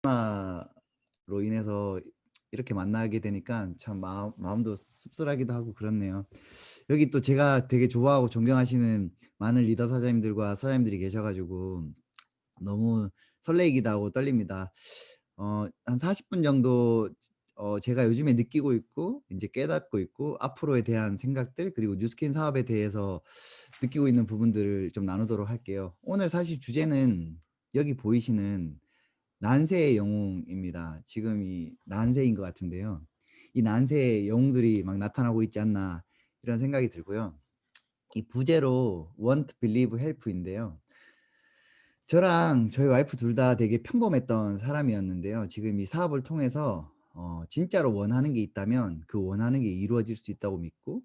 코로나로 인해서 이렇게 만나게 되니까 참 마음도 씁쓸하기도 하고 그렇네요. 여기 또 제가 되게 좋아하고 존경하시는 많은 리더 사장님들과 사장님들이 계셔 가지고 너무 설레이기도 하고 떨립니다. 한 40분 정도 제가 요즘에 느끼고 있고 인제 깨닫고 있고 앞으로에 대한 생각들 그리고 뉴스킨 사업에 대해서 느끼고 있는 부분들을 좀 나누도록 할게요. 오늘 사실 주제는 여기 보이시는 난세의 영웅입니다. 지금 이 난세인 것 같은데요. 이 난세의 영웅들이 막 나타나고 있지 않나 이런 생각이 들고요. 이 부제로 want, believe, help인데요. 저랑 저희 와이프 둘 다 되게 평범했던 사람이었는데요. 지금 이 사업을 통해서 진짜로 원하는 게 있다면 그 원하는 게 이루어질 수 있다고 믿고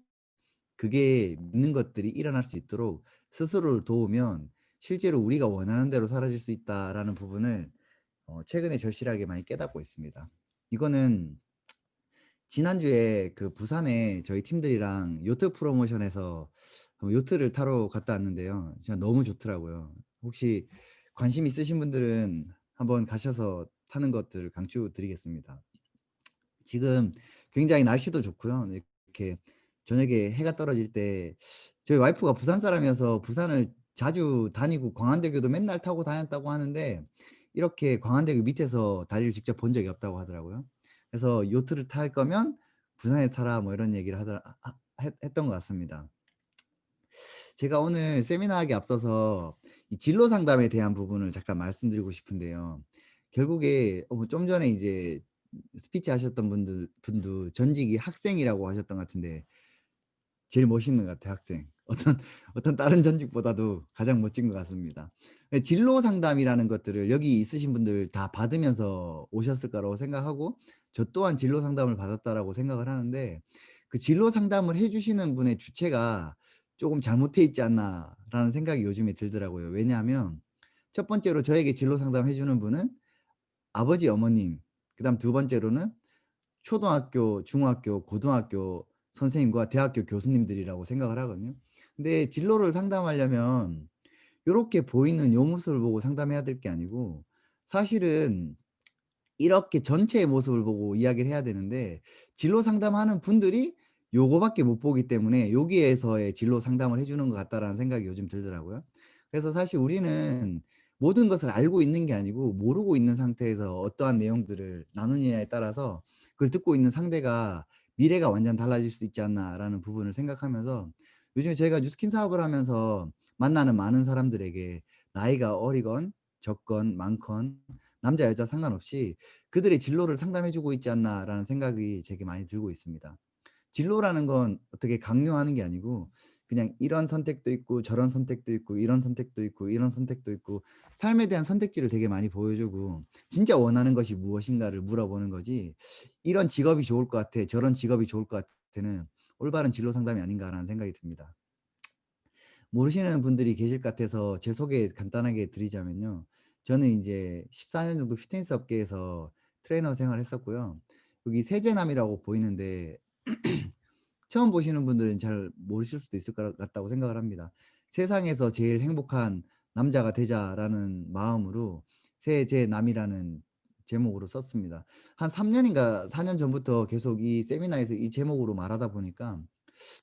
그게 믿는 것들이 일어날 수 있도록 스스로를 도우면 실제로 우리가 원하는 대로 사라질 수 있다라는 부분을 최근에 절실하게 많이 깨닫고 있습니다. 이거는 지난주에 그 부산에 저희 팀들이랑 요트 프로모션에서 요트를 타러 갔다 왔는데요. 진짜 너무 좋더라고요. 혹시 관심 있으신 분들은 한번 가셔서 타는 것들을 강추드리겠습니다. 지금 굉장히 날씨도 좋고요. 네, 이렇게 저녁에 해가 떨어질 때 저희 와이프가 부산 사람이어서 부산을 자주 다니고 광안대교도 맨날 타고 다녔다고 하는데 이렇게 광안대교 밑에서 다리를 직접 본 적이 없다고 하더라고요. 그래서 "요트를 탈 거면 부산에 타라." 뭐 이런 얘기를 하더라 하 했 했던 것 같습니다. 제가 오늘 세미나하기 앞서서 이 진로 상담에 대한 부분을 잠깐 말씀드리고 싶은데요. 결국에 좀 전에 이제 스피치 하셨던 분도 전직이 학생이라고 하셨던 것 같은데 제일 멋있는 것 같아요, 학생. 어떤 다른 전직보다도 가장 멋진 것 같습니다. 예, 진로 상담이라는 것들을 여기 있으신 분들 다 받으면서 오셨을 거라고 생각하고 저 또한 진로 상담을 받았다라고 생각을 하는데 그 진로 상담을 해 주시는 분의 주체가 쪼금 잘못돼 있지 않나라는 생각이 요즘에 들더라고요. 왜냐하면 첫 번째로 저에게 진로 상담해 주는 분은 아버지, 어머님, 그다음 두 번째로는 초등학교, 중학교, 고등학교 선생님과 대학교 교수님들이라고 생각을 하거든요. 근데 진로를 상담하려면 요렇게 보이는 요 모습을 보고 상담해야 될 게 아니고 사실은 이렇게 전체의 모습을 보고 이야기를 해야 되는데 진로 상담하는 분들이 요거밖에 못 보기 때문에 여기에서의 진로 상담을 해 주는 것 같다라는 생각이 요즘 들더라고요. 그래서 사실 우리는 모든 것을 알고 있는 게 아니고 모르고 있는 상태에서 어떠한 내용들을 나누느냐에 따라서 그걸 듣고 있는 상대가 '미래가 완전 달라질 수 있지 않나.'라는 부분을 생각하면서 요즘에 저희가 뉴스킨 사업을 하면서 만나는 많은 사람들에게 나이가 어리건 적건 많건 남자 여자 상관없이 그들의 진로를 상담해 주고 있지 않나라는 생각이 제게 많이 들고 있습니다. 진로라는 건 어떻게 강요하는 게 아니고 그냥 이런 선택도 있고 저런 선택도 있고 이런 선택도 있고 이런 선택도 있고 삶에 대한 선택지를 되게 많이 보여주고 진짜 원하는 것이 무엇인가를 물어보는 거지 "이런 직업이 좋을 것 같아. 저런 직업이 좋을 것 같아."는 올바른 진로 상담이 아닌가라는 생각이 듭니다. 모르시는 분들이 계실 것 같아서 제 소개 간단하게 드리자면요. 저는 인제 14년 정도 피트니스 업계에서 트레이너 생활을 했었고요. 여기 세제남이라고 보이는데 처음 보시는 분들은 잘 모르실 수도 있을 것 같다고 생각을 합니다. '세상에서 제일 행복한 남자가 되자.'라는 마음으로 세제남이라는 제목으로 썼습니다. 한 3 년인가 4년 전부터 계속 이 세미나에서 이 제목으로 말하다 보니까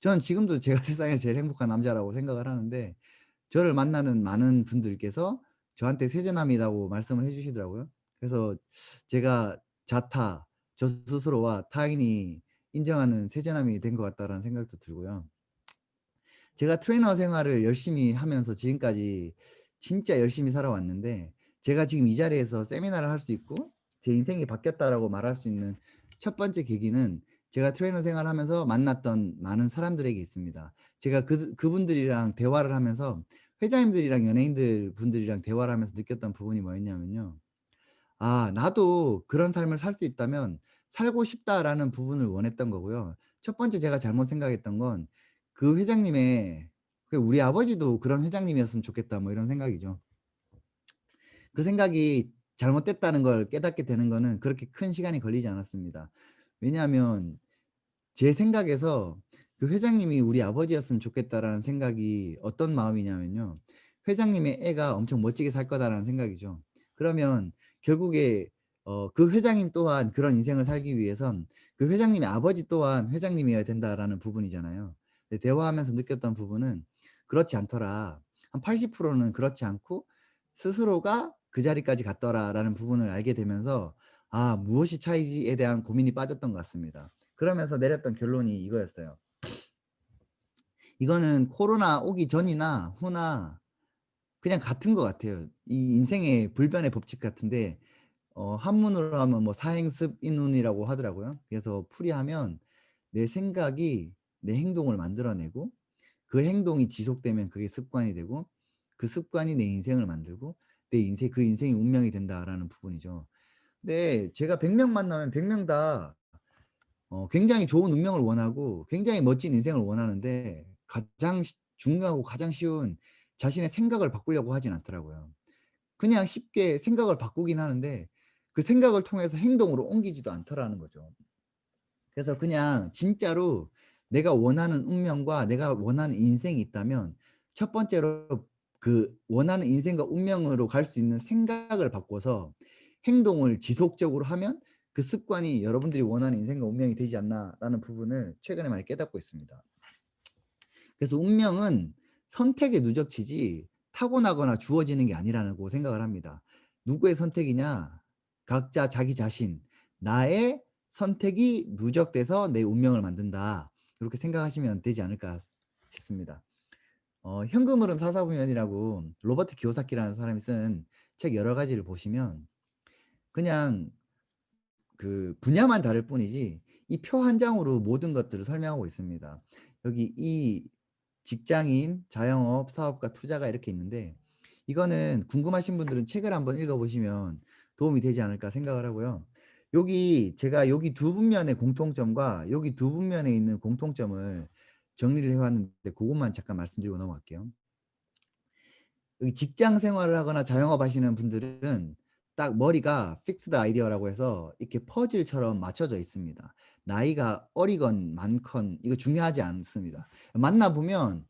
저는 지금도 제가 세상에서 제일 행복한 남자라고 생각을 하는데 저를 만나는 많은 분들께서 저한테 세제남이라고 말씀을 해 주시더라고요. 그래서 제가 자타 저 스스로와 타인이 인정하는 세제남이 된 것 같다라는 생각도 들고요. 제가 트레이너 생활을 열심히 하면서 지금까지 진짜 열심히 살아왔는데 제가 지금 이 자리에서 세미나를 할 수 있고 제 인생이 바뀌었다라고 말할 수 있는 첫 번째 계기는 제가 트레이너 생활하면서 만났던 많은 사람들에게 있습니다. 제가 그분들이랑 대화를 하면서 회장님들이랑 연예인들 분들이랑 대화를 하면서 느꼈던 부분이 뭐였냐면요. '아 나도 그런 삶을 살 수 있다면 살고 싶다.'라는 부분을 원했던 거고요. 첫 번째 제가 잘못 생각했던 건 그 회장님의 '우리 아버지도 그런 회장님이었으면 좋겠다.' 뭐 이런 생각이죠. 그 생각이 잘못됐다는 걸 깨닫게 되는 거는 그렇게 큰 시간이 걸리지 않았습니다. 왜냐하면 제 생각에서 그 '회장님이 우리 아버지였으면 좋겠다.'라는 생각이 어떤 마음이냐면요. '회장님의 애가 엄청 멋지게 살 거다.'라는 생각이죠. 그러면 결국에 그 회장님 또한 그런 인생을 살기 위해선 그 회장님의 아버지 또한 회장님이어야 된다라는 부분이잖아요. 근데 대화하면서 느꼈던 부분은 그렇지 않더라. 한 80%는 그렇지 않고 스스로가 그 자리까지 갔더라라는 부분을 알게 되면서 아, 무엇이 차이지에 대한 고민이 빠졌던 것 같습니다. 그러면서 내렸던 결론이 이거였어요. 이거는 코로나 오기 전이나 후나 그냥 같은 것 같아요. 이 인생의 불변의 법칙 같은데 한문으로 하면 뭐 사행습인운이라고 하더라고요. 그래서 풀이하면 내 생각이 내 행동을 만들어내고 그 행동이 지속되면 그게 습관이 되고 그 습관이 내 인생을 만들고 내 인생 그 인생이 운명이 된다라는 부분이죠. 근데 제가 100명 만나면 100명 다 굉장히 좋은 운명을 원하고 굉장히 멋진 인생을 원하는데 가장 중요하고 가장 쉬운 자신의 생각을 바꾸려고 하진 않더라고요. 그냥 쉽게 생각을 바꾸긴 하는데 그 생각을 통해서 행동으로 옮기지도 않더라는 거죠. 그래서 그냥 진짜로 내가 원하는 운명과 내가 원하는 인생이 있다면 첫 번째로 그 원하는 인생과 운명으로 갈 수 있는 생각을 바꿔서 행동을 지속적으로 하면 그 습관이 여러분들이 원하는 인생과 운명이 되지 않나라는 부분을 최근에 많이 깨닫고 있습니다. 그래서 운명은 선택의 누적치지 타고나거나 주어지는 게 아니라고 생각을 합니다. 누구의 선택이냐? 각자 자기 자신, 나의 선택이 누적돼서 내 운명을 만든다. 이렇게 생각하시면 되지 않을까 싶습니다. 현금 흐름 사사분면이라고 로버트 기요사키라는 사람이 쓴 책 여러 가지를 보시면 그냥 그 분야만 다를 뿐이지 이 표 한 장으로 모든 것들을 설명하고 있습니다. 여기 이 직장인, 자영업, 사업가, 투자가 이렇게 있는데 이거는 궁금하신 분들은 책을 한번 읽어보시면 도움이 되지 않을까 생각을 하고요. 여기 제가 여기 두 분면의 공통점과 여기 두 분면에 있는 공통점을 정리를 해왔는데 그것만 잠깐 말씀드리고 넘어갈게요. 여기 직장 생활을 하거나 자영업 하시는 분들은 딱 머리가 픽스드 아이디어라고 해서 이렇게 퍼즐처럼 맞춰져 있습니다. 나이가 어리건 많건 이거 중요하지 않습니다. 만나보면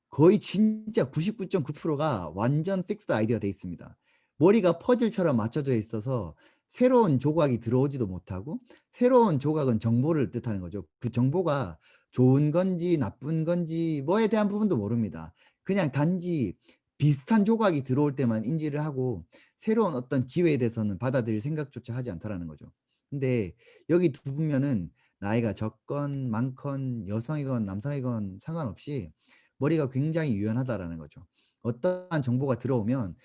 거의 진짜 99.9%가 완전 픽스드 아이디어 돼 있습니다. 머리가 퍼즐처럼 맞춰져 있어서 새로운 조각이 들어오지도 못하고 새로운 조각은 정보를 뜻하는 거죠. 그 정보가 좋은 건지 나쁜 건지 뭐에 대한 부분도 모릅니다. 그냥 단지 비슷한 조각이 들어올 때만 인지를 하고 새로운 어떤 기회에 대해서는 받아들일 생각조차 하지 않다라는 거죠. 근데 여기 두 분면은 나이가 적건 많건 여성이건 남성이건 상관없이 머리가 굉장히 유연하다라는 거죠. 어떠한 정보가 들어오면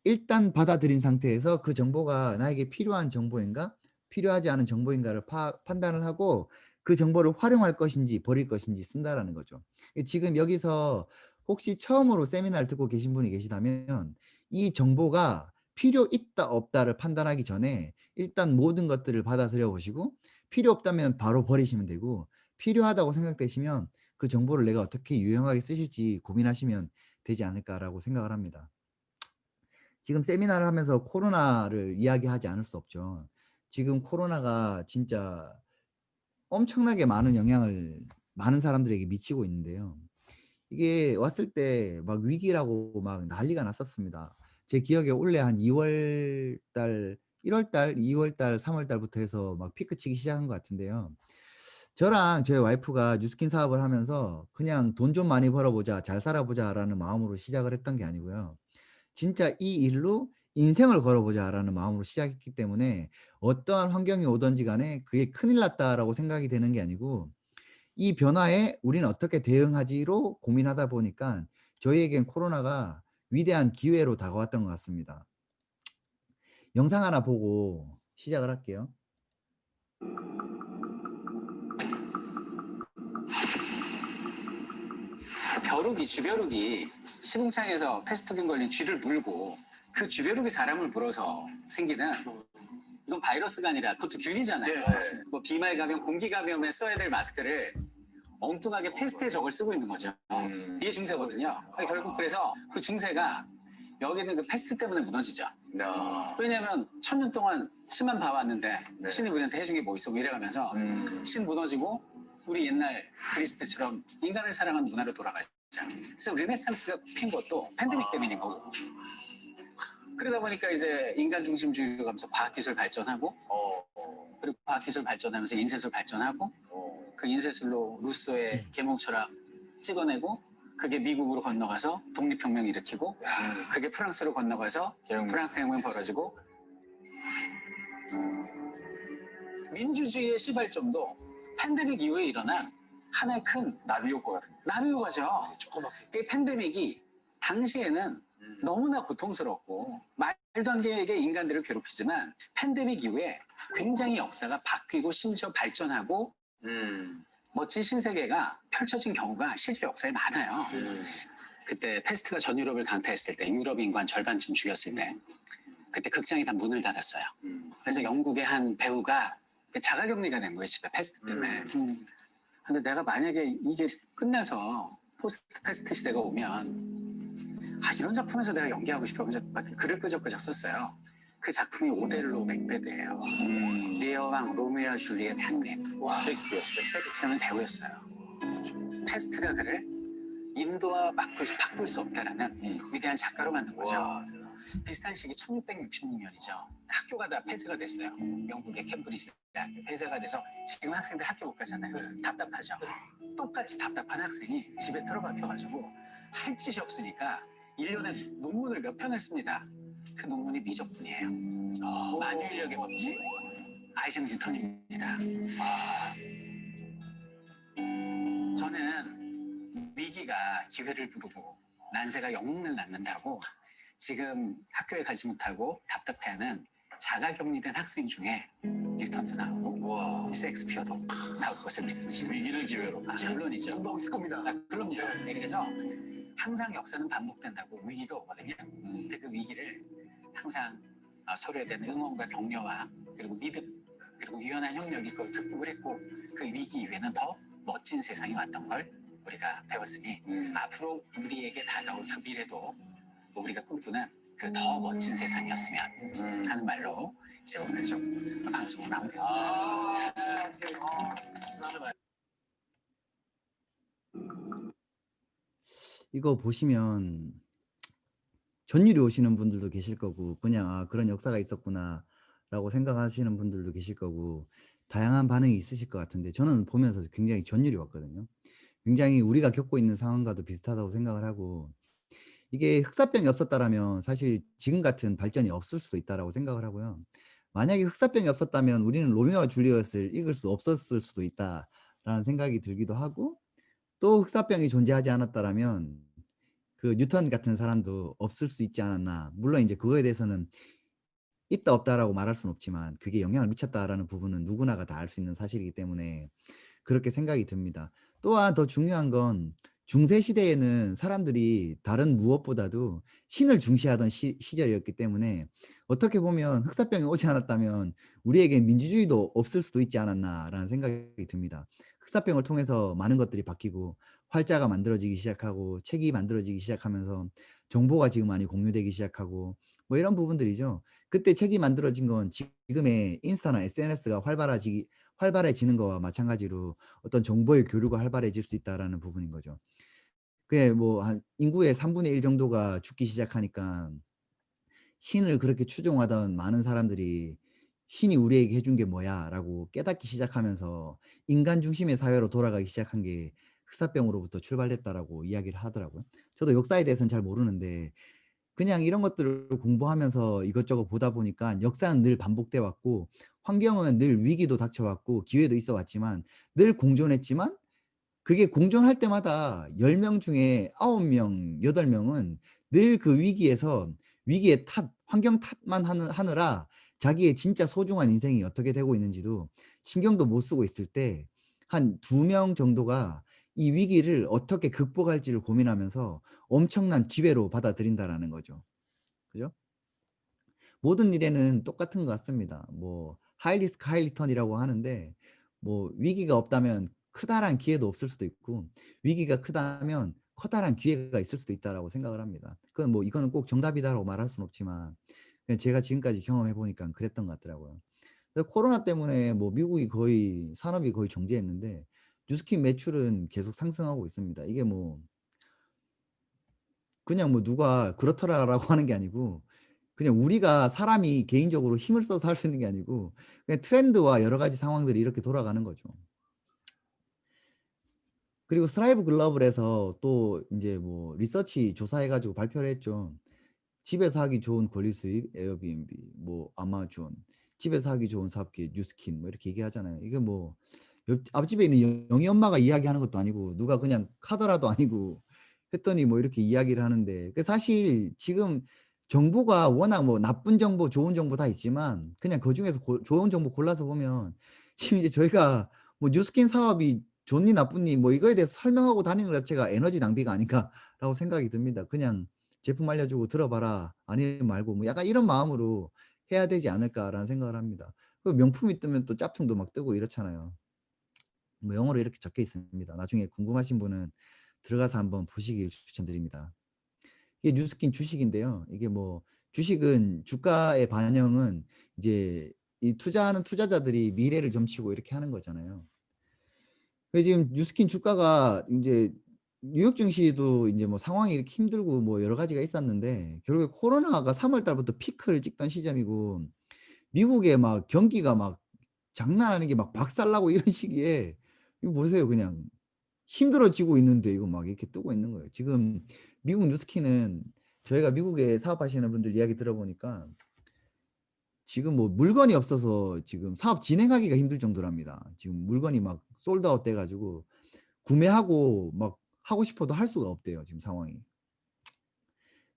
일단 받아들인 상태에서 그 정보가 나에게 필요한 정보인가 필요하지 않은 정보인가를 판단을 하고 그 정보를 활용할 것인지 버릴 것인지 쓴다라는 거죠. 지금 여기서 혹시 처음으로 세미나를 듣고 계신 분이 계시다면 이 정보가 필요 있다 없다를 판단하기 전에 일단 모든 것들을 받아들여 보시고 필요 없다면 바로 버리시면 되고 필요하다고 생각되시면 그 정보를 내가 어떻게 유용하게 쓰실지 고민하시면 되지 않을까라고 생각을 합니다. 지금 세미나를 하면서 코로나를 이야기하지 않을 수 없죠. 지금 코로나가 진짜 엄청나게 많은 영향을 많은 사람들에게 미치고 있는데요. 이게 왔을 때 막 위기라고 막 난리가 났었습니다. 제 기억에 올해 한 2월 달, 1월 달, 2월 달, 3월 달부터 해서 막 피크 치기 시작한 것 같은데요. 저랑 저희 와이프가 뉴스킨 사업을 하면서 그냥 돈 좀 많이 벌어보자, 잘 살아보자라는 마음으로 시작을 했던 게 아니고요. 진짜 이 일로 인생을 걸어보자라는 마음으로 시작했기 때문에 어떠한 환경이 오든지 간에 그게 큰일 났다라고 생각이 되는 게 아니고 이 변화에 우리는 어떻게 대응하지로 고민하다 보니까 저희에겐 코로나가 위대한 기회로 다가왔던 것 같습니다. 영상 하나 보고 시작을 할게요. 쥐벼룩이 시궁창에서 패스트균 걸린 쥐를 물고 그 쥐벼룩이 사람을 물어서 생기는 이건 바이러스가 아니라 그것도 균이잖아요. 네. 뭐 비말 감염, 공기 감염에 써야 될 마스크를 엉뚱하게 패스트에 저걸 쓰고 있는 거죠. 이게 중세거든요. 결국 그래서 그 중세가 여기 있는 그 패스트 때문에 무너지죠. 왜냐면 1000년 동안 신만 봐왔는데 네. 신이 우리한테 해준 게 뭐 있어? 뭐 이래가면서 신 무너지고 우리 옛날 그리스 때처럼 인간을 사랑하는 문화로 돌아가죠. 그래서 르네상스가 핀 것도 팬데믹 때문인 거고. 그러다 보니까 이제 인간 중심주의가 가면서 과학기술 발전하고 그리고 과학기술 발전하면서 인쇄술 발전하고 그 인쇄술로 루소의 계몽철학 찍어내고 그게 미국으로 건너가서 독립혁명 일으키고 그게 프랑스로 건너가서 프랑스 혁명 벌어지고 민주주의의 시발점도 팬데믹 이후에 일어난 하나의 큰 나비 효과 같은 거. 나비 효과죠. 조그맣게. 그 팬데믹이 당시에는 너무나 고통스럽고 말도 안 되게 인간들을 괴롭히지만 팬데믹 이후에 굉장히 역사가 바뀌고 심지어 발전하고 멋진 신세계가 펼쳐진 경우가 실제 역사에 많아요. 그때 패스트가 전 유럽을 강타했을 때 유럽 인구 한 절반쯤 죽였을 때 그때 극장이 다 문을 닫았어요. 그래서 영국의 한 배우가 자가격리가 된 거예요. 집에 패스트 때문에. 근데 내가 만약에 이게 끝나서 포스트 패스트 시대가 오면 이런 작품에서 내가 연기하고 싶어 하면서 막 글을 끄적끄적 썼어요. 그 작품이 오델로 맥베드예요. 리어왕 로미오와 줄리엣 햄릿. 셰익스피어는 배우였어요. 패스트가 그를 인도와 바꿀 수 없다라는 위대한 작가로 만든 거죠. 와, 비슷한 시기 1666년이죠. 학교가 다 폐쇄가 됐어요. 영국의 캠브리지 대학교 폐쇄가 돼서 지금 학생들 학교 못 가잖아요. 답답하죠. 똑같이 답답한 학생이 집에 틀어박혀가지고 할 짓이 없으니까 1년에 논문을 몇 편을 씁니다. 그 논문이 미적분이에요. 만유인력의 법칙. 아이작 뉴턴입니다. 저는 위기가 기회를 부르고 난세가 영웅을 낳는다고 지금 학교에 가지 못하고 답답해하는 자가격리된 학생 중에 뉴턴도 나오고 셰익스피어도 나올 것을 믿습니다. 위기를 기회로. 물론이죠. 금방 있을 겁니다. 그럼요. 네, 그래서 항상 역사는 반복된다고 위기가 오거든요. 근데 그 위기를 항상 서로에 대한 응원과 격려와 그리고 믿음 그리고 유연한 협력이 그걸 극복을 했고 그 위기 이후에는 더 멋진 세상이 왔던 걸 우리가 배웠으니 앞으로 우리에게 다가올 그 미래도 우리가 꿈꾸는 그 더 멋진 세상이었으면 하는 말로 이제 오늘 좀 방송을 마무리했습니다. 이거 보시면 전율이 오시는 분들도 계실 거고 그냥 그런 역사가 있었구나라고 생각하시는 분들도 계실 거고 다양한 반응이 있으실 것 같은데 저는 보면서 굉장히 전율이 왔거든요. 굉장히 우리가 겪고 있는 상황과도 비슷하다고 생각을 하고 이게 흑사병이 없었다라면 사실 지금 같은 발전이 없을 수도 있다라고 생각을 하고요. 만약에 흑사병이 없었다면 우리는 로미오와 줄리엣을 읽을 수 없었을 수도 있다라는 생각이 들기도 하고 또 흑사병이 존재하지 않았다라면 그 뉴턴 같은 사람도 없을 수 있지 않았나. 물론 이제 그거에 대해서는 있다 없다라고 말할 수는 없지만 그게 영향을 미쳤다라는 부분은 누구나가 다 알 수 있는 사실이기 때문에 그렇게 생각이 듭니다. 또한 더 중요한 건 중세 시대에는 사람들이 다른 무엇보다도 신을 중시하던 시절이었기 때문에 어떻게 보면 흑사병이 오지 않았다면 우리에겐 민주주의도 없을 수도 있지 않았나라는 생각이 듭니다. 흑사병을 통해서 많은 것들이 바뀌고 활자가 만들어지기 시작하고 책이 만들어지기 시작하면서 정보가 지금 많이 공유되기 시작하고 뭐 이런 부분들이죠. 그때 책이 만들어진 건 지금의 인스타나 SNS가 활발해지는 거와 마찬가지로 어떤 정보의 교류가 활발해질 수 있다라는 부분인 거죠. 그게 뭐 한 인구의 3분의 1 정도가 죽기 시작하니까 신을 그렇게 추종하던 많은 사람들이 '신이 우리에게 해준 게 뭐야?'라고 깨닫기 시작하면서 인간 중심의 사회로 돌아가기 시작한 게 흑사병으로부터 출발됐다라고 이야기를 하더라고요. 저도 역사에 대해서는 잘 모르는데 그냥 이런 것들을 공부하면서 이것저것 보다 보니까 역사는 늘 반복돼 왔고 환경은 늘 위기도 닥쳐 왔고 기회도 있어 왔지만 늘 공존했지만 그게 공존할 때마다 10명 중에 9명, 8명은 늘 그 위기에서 위기의 탓, 환경 탓만 하느라 자기의 진짜 소중한 인생이 어떻게 되고 있는지도 신경도 못 쓰고 있을 때 한 2명 정도가 이 위기를 어떻게 극복할지를 고민하면서 엄청난 기회로 받아들인다라는 거죠. 그죠? 모든 일에는 똑같은 것 같습니다. 뭐 하이 리스크 하이 리턴이라고 하는데 뭐 위기가 없다면 크다란 기회도 없을 수도 있고 위기가 크다면 커다란 기회가 있을 수도 있다라고 생각을 합니다. 그건 뭐 이거는 꼭 정답이다라고 말할 수는 없지만 그냥 제가 지금까지 경험해 보니까 그랬던 것 같더라고요. 그래서 코로나 때문에 뭐 미국이 거의 산업이 거의 정지했는데 뉴스킨 매출은 계속 상승하고 있습니다. 이게 뭐 그냥 뭐 누가 그렇더라라고 하는 게 아니고 그냥 우리가 사람이 개인적으로 힘을 써서 할 수 있는 게 아니고 그냥 트렌드와 여러 가지 상황들이 이렇게 돌아가는 거죠. 그리고 스트라이브 글로벌에서 또 이제 뭐 리서치 조사해 가지고 발표를 했죠. 집에서 하기 좋은 권리 수입, 에어비앤비, 뭐 아마존, 집에서 하기 좋은 사업기, 뉴스킨 뭐 이렇게 얘기하잖아요. 이게 뭐 앞집에 있는 영희 엄마가 이야기하는 것도 아니고 누가 그냥 카더라도 아니고 했더니 뭐 이렇게 이야기를 하는데 사실 지금 정보가 워낙 뭐 나쁜 정보, 좋은 정보 다 있지만 그냥 그중에서 좋은 정보 골라서 보면 지금 이제 저희가 뭐 뉴스킨 사업이 좋니 나쁘니 뭐 이거에 대해서 설명하고 다니는 것 자체가 에너지 낭비가 아닌가라고 생각이 듭니다. 그냥 제품 알려주고 들어봐라 아니면 말고 뭐 약간 이런 마음으로 해야 되지 않을까라는 생각을 합니다. 그 명품이 뜨면 또 짭퉁도 막 뜨고 이렇잖아요. 뭐 영어로 이렇게 적혀 있습니다. 나중에 궁금하신 분은 들어가서 한번 보시길 추천드립니다. 이게 뉴스킨 주식인데요. 이게 뭐 주식은 주가의 반영은 이제 이 투자하는 투자자들이 미래를 점치고 이렇게 하는 거잖아요. 그래서 지금 뉴스킨 주가가 이제 뉴욕 증시도 이제 뭐 상황이 이렇게 힘들고 뭐 여러 가지가 있었는데 결국에 코로나가 3월 달부터 피크를 찍던 시점이고 미국에 막 경기가 막 장난 아니게 막 박살나고 이런 시기에 이거 보세요. 그냥 힘들어지고 있는데 이거 막 이렇게 뜨고 있는 거예요. 지금 미국 뉴스킨은 저희가 미국에 사업하시는 분들 이야기 들어보니까 지금 뭐 물건이 없어서 지금 사업 진행하기가 힘들 정도랍니다. 지금 물건이 막 솔드아웃 돼가지고 구매하고 막 하고 싶어도 할 수가 없대요. 지금 상황이.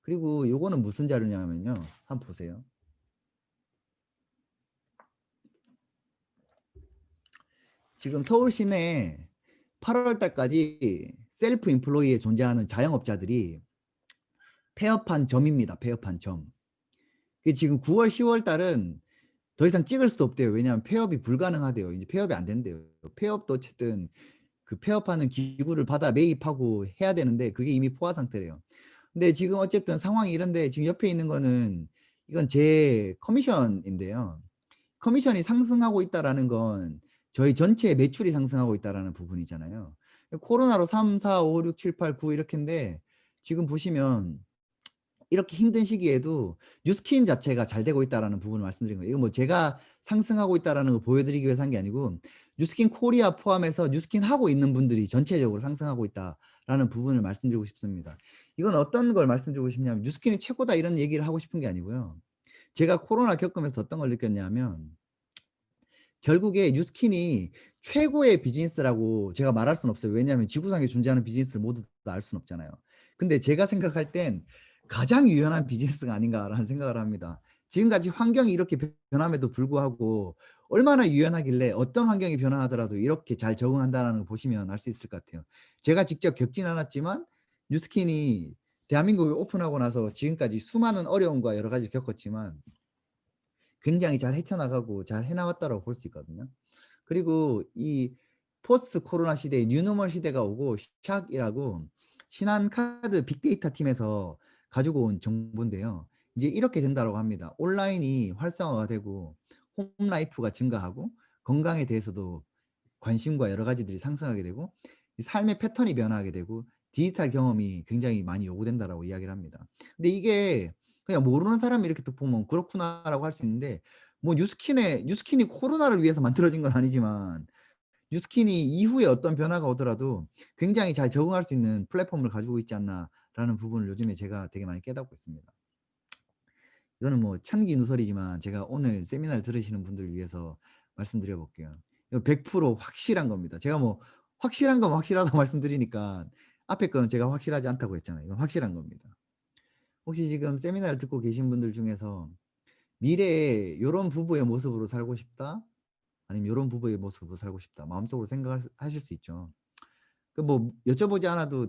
그리고 요거는 무슨 자료냐면요. 한번 보세요. 지금 서울 시내 8월 달까지 셀프 인플로이에 존재하는 자영업자들이 폐업한 점입니다. 폐업한 점. 지금 9월, 10월 달은 더 이상 찍을 수도 없대요. 왜냐하면 폐업이 불가능하대요. 이제 폐업이 안 된대요. 폐업도 어쨌든 그 폐업하는 기구를 받아 매입하고 해야 되는데 그게 이미 포화 상태래요. 근데 지금 어쨌든 상황이 이런데 지금 옆에 있는 거는 이건 제 커미션인데요. 커미션이 상승하고 있다라는 건 저희 전체 매출이 상승하고 있다라는 부분이잖아요. 코로나로 3, 4, 5, 6, 7, 8, 9 이렇게인데 지금 보시면 이렇게 힘든 시기에도 뉴스킨 자체가 잘 되고 있다라는 부분을 말씀드린 거예요. 이거 뭐 제가 상승하고 있다라는 걸 보여드리기 위해서 한 게 아니고 뉴스킨 코리아 포함해서 뉴스킨 하고 있는 분들이 전체적으로 상승하고 있다라는 부분을 말씀드리고 싶습니다. 이건 어떤 걸 말씀드리고 싶냐면 뉴스킨이 최고다 이런 얘기를 하고 싶은 게 아니고요. 제가 코로나 겪으면서 어떤 걸 느꼈냐면 결국에 뉴스킨이 최고의 비즈니스라고 제가 말할 수는 없어요. 왜냐하면 지구상에 존재하는 비즈니스를 모두 다 알 수는 없잖아요. 근데 제가 생각할 땐 가장 유연한 비즈니스가 아닌가라는 생각을 합니다. 지금까지 환경이 이렇게 변함에도 불구하고 얼마나 유연하길래 어떤 환경이 변화하더라도 이렇게 잘 적응한다는 걸 보시면 알 수 있을 것 같아요. 제가 직접 겪진 않았지만 뉴스킨이 대한민국에 오픈하고 나서 지금까지 수많은 어려움과 여러 가지를 겪었지만 굉장히 잘 헤쳐나가고 잘 해나갔다고 볼 수 있거든요. 그리고 이 포스트 코로나 시대에 뉴노멀 시대가 오고 샥이라고 신한카드 빅데이터 팀에서 가지고 온 정보인데요. 이제 이렇게 된다고 합니다. 온라인이 활성화가 되고 홈라이프가 증가하고 건강에 대해서도 관심과 여러 가지들이 상승하게 되고 삶의 패턴이 변화하게 되고 디지털 경험이 굉장히 많이 요구된다라고 이야기를 합니다. 근데 이게 그냥 모르는 사람이 이렇게 또 보면 그렇구나라고 할 수 있는데 뭐 뉴스킨이 코로나를 위해서 만들어진 건 아니지만 뉴스킨이 이후에 어떤 변화가 오더라도 굉장히 잘 적응할 수 있는 플랫폼을 가지고 있지 않나라는 부분을 요즘에 제가 되게 많이 깨닫고 있습니다. 이거는 뭐 천기누설이지만 제가 오늘 세미나를 들으시는 분들을 위해서 말씀드려 볼게요. 이거 100% 확실한 겁니다. 제가 뭐 확실한 건 확실하다고 말씀드리니까 앞에 거는 제가 확실하지 않다고 했잖아요. 이건 확실한 겁니다. 혹시 지금 세미나를 듣고 계신 분들 중에서 미래에 이런 부부의 모습으로 살고 싶다? 아니면 이런 부부의 모습으로 살고 싶다? 마음속으로 생각하실 수 있죠. 그 뭐 여쭤보지 않아도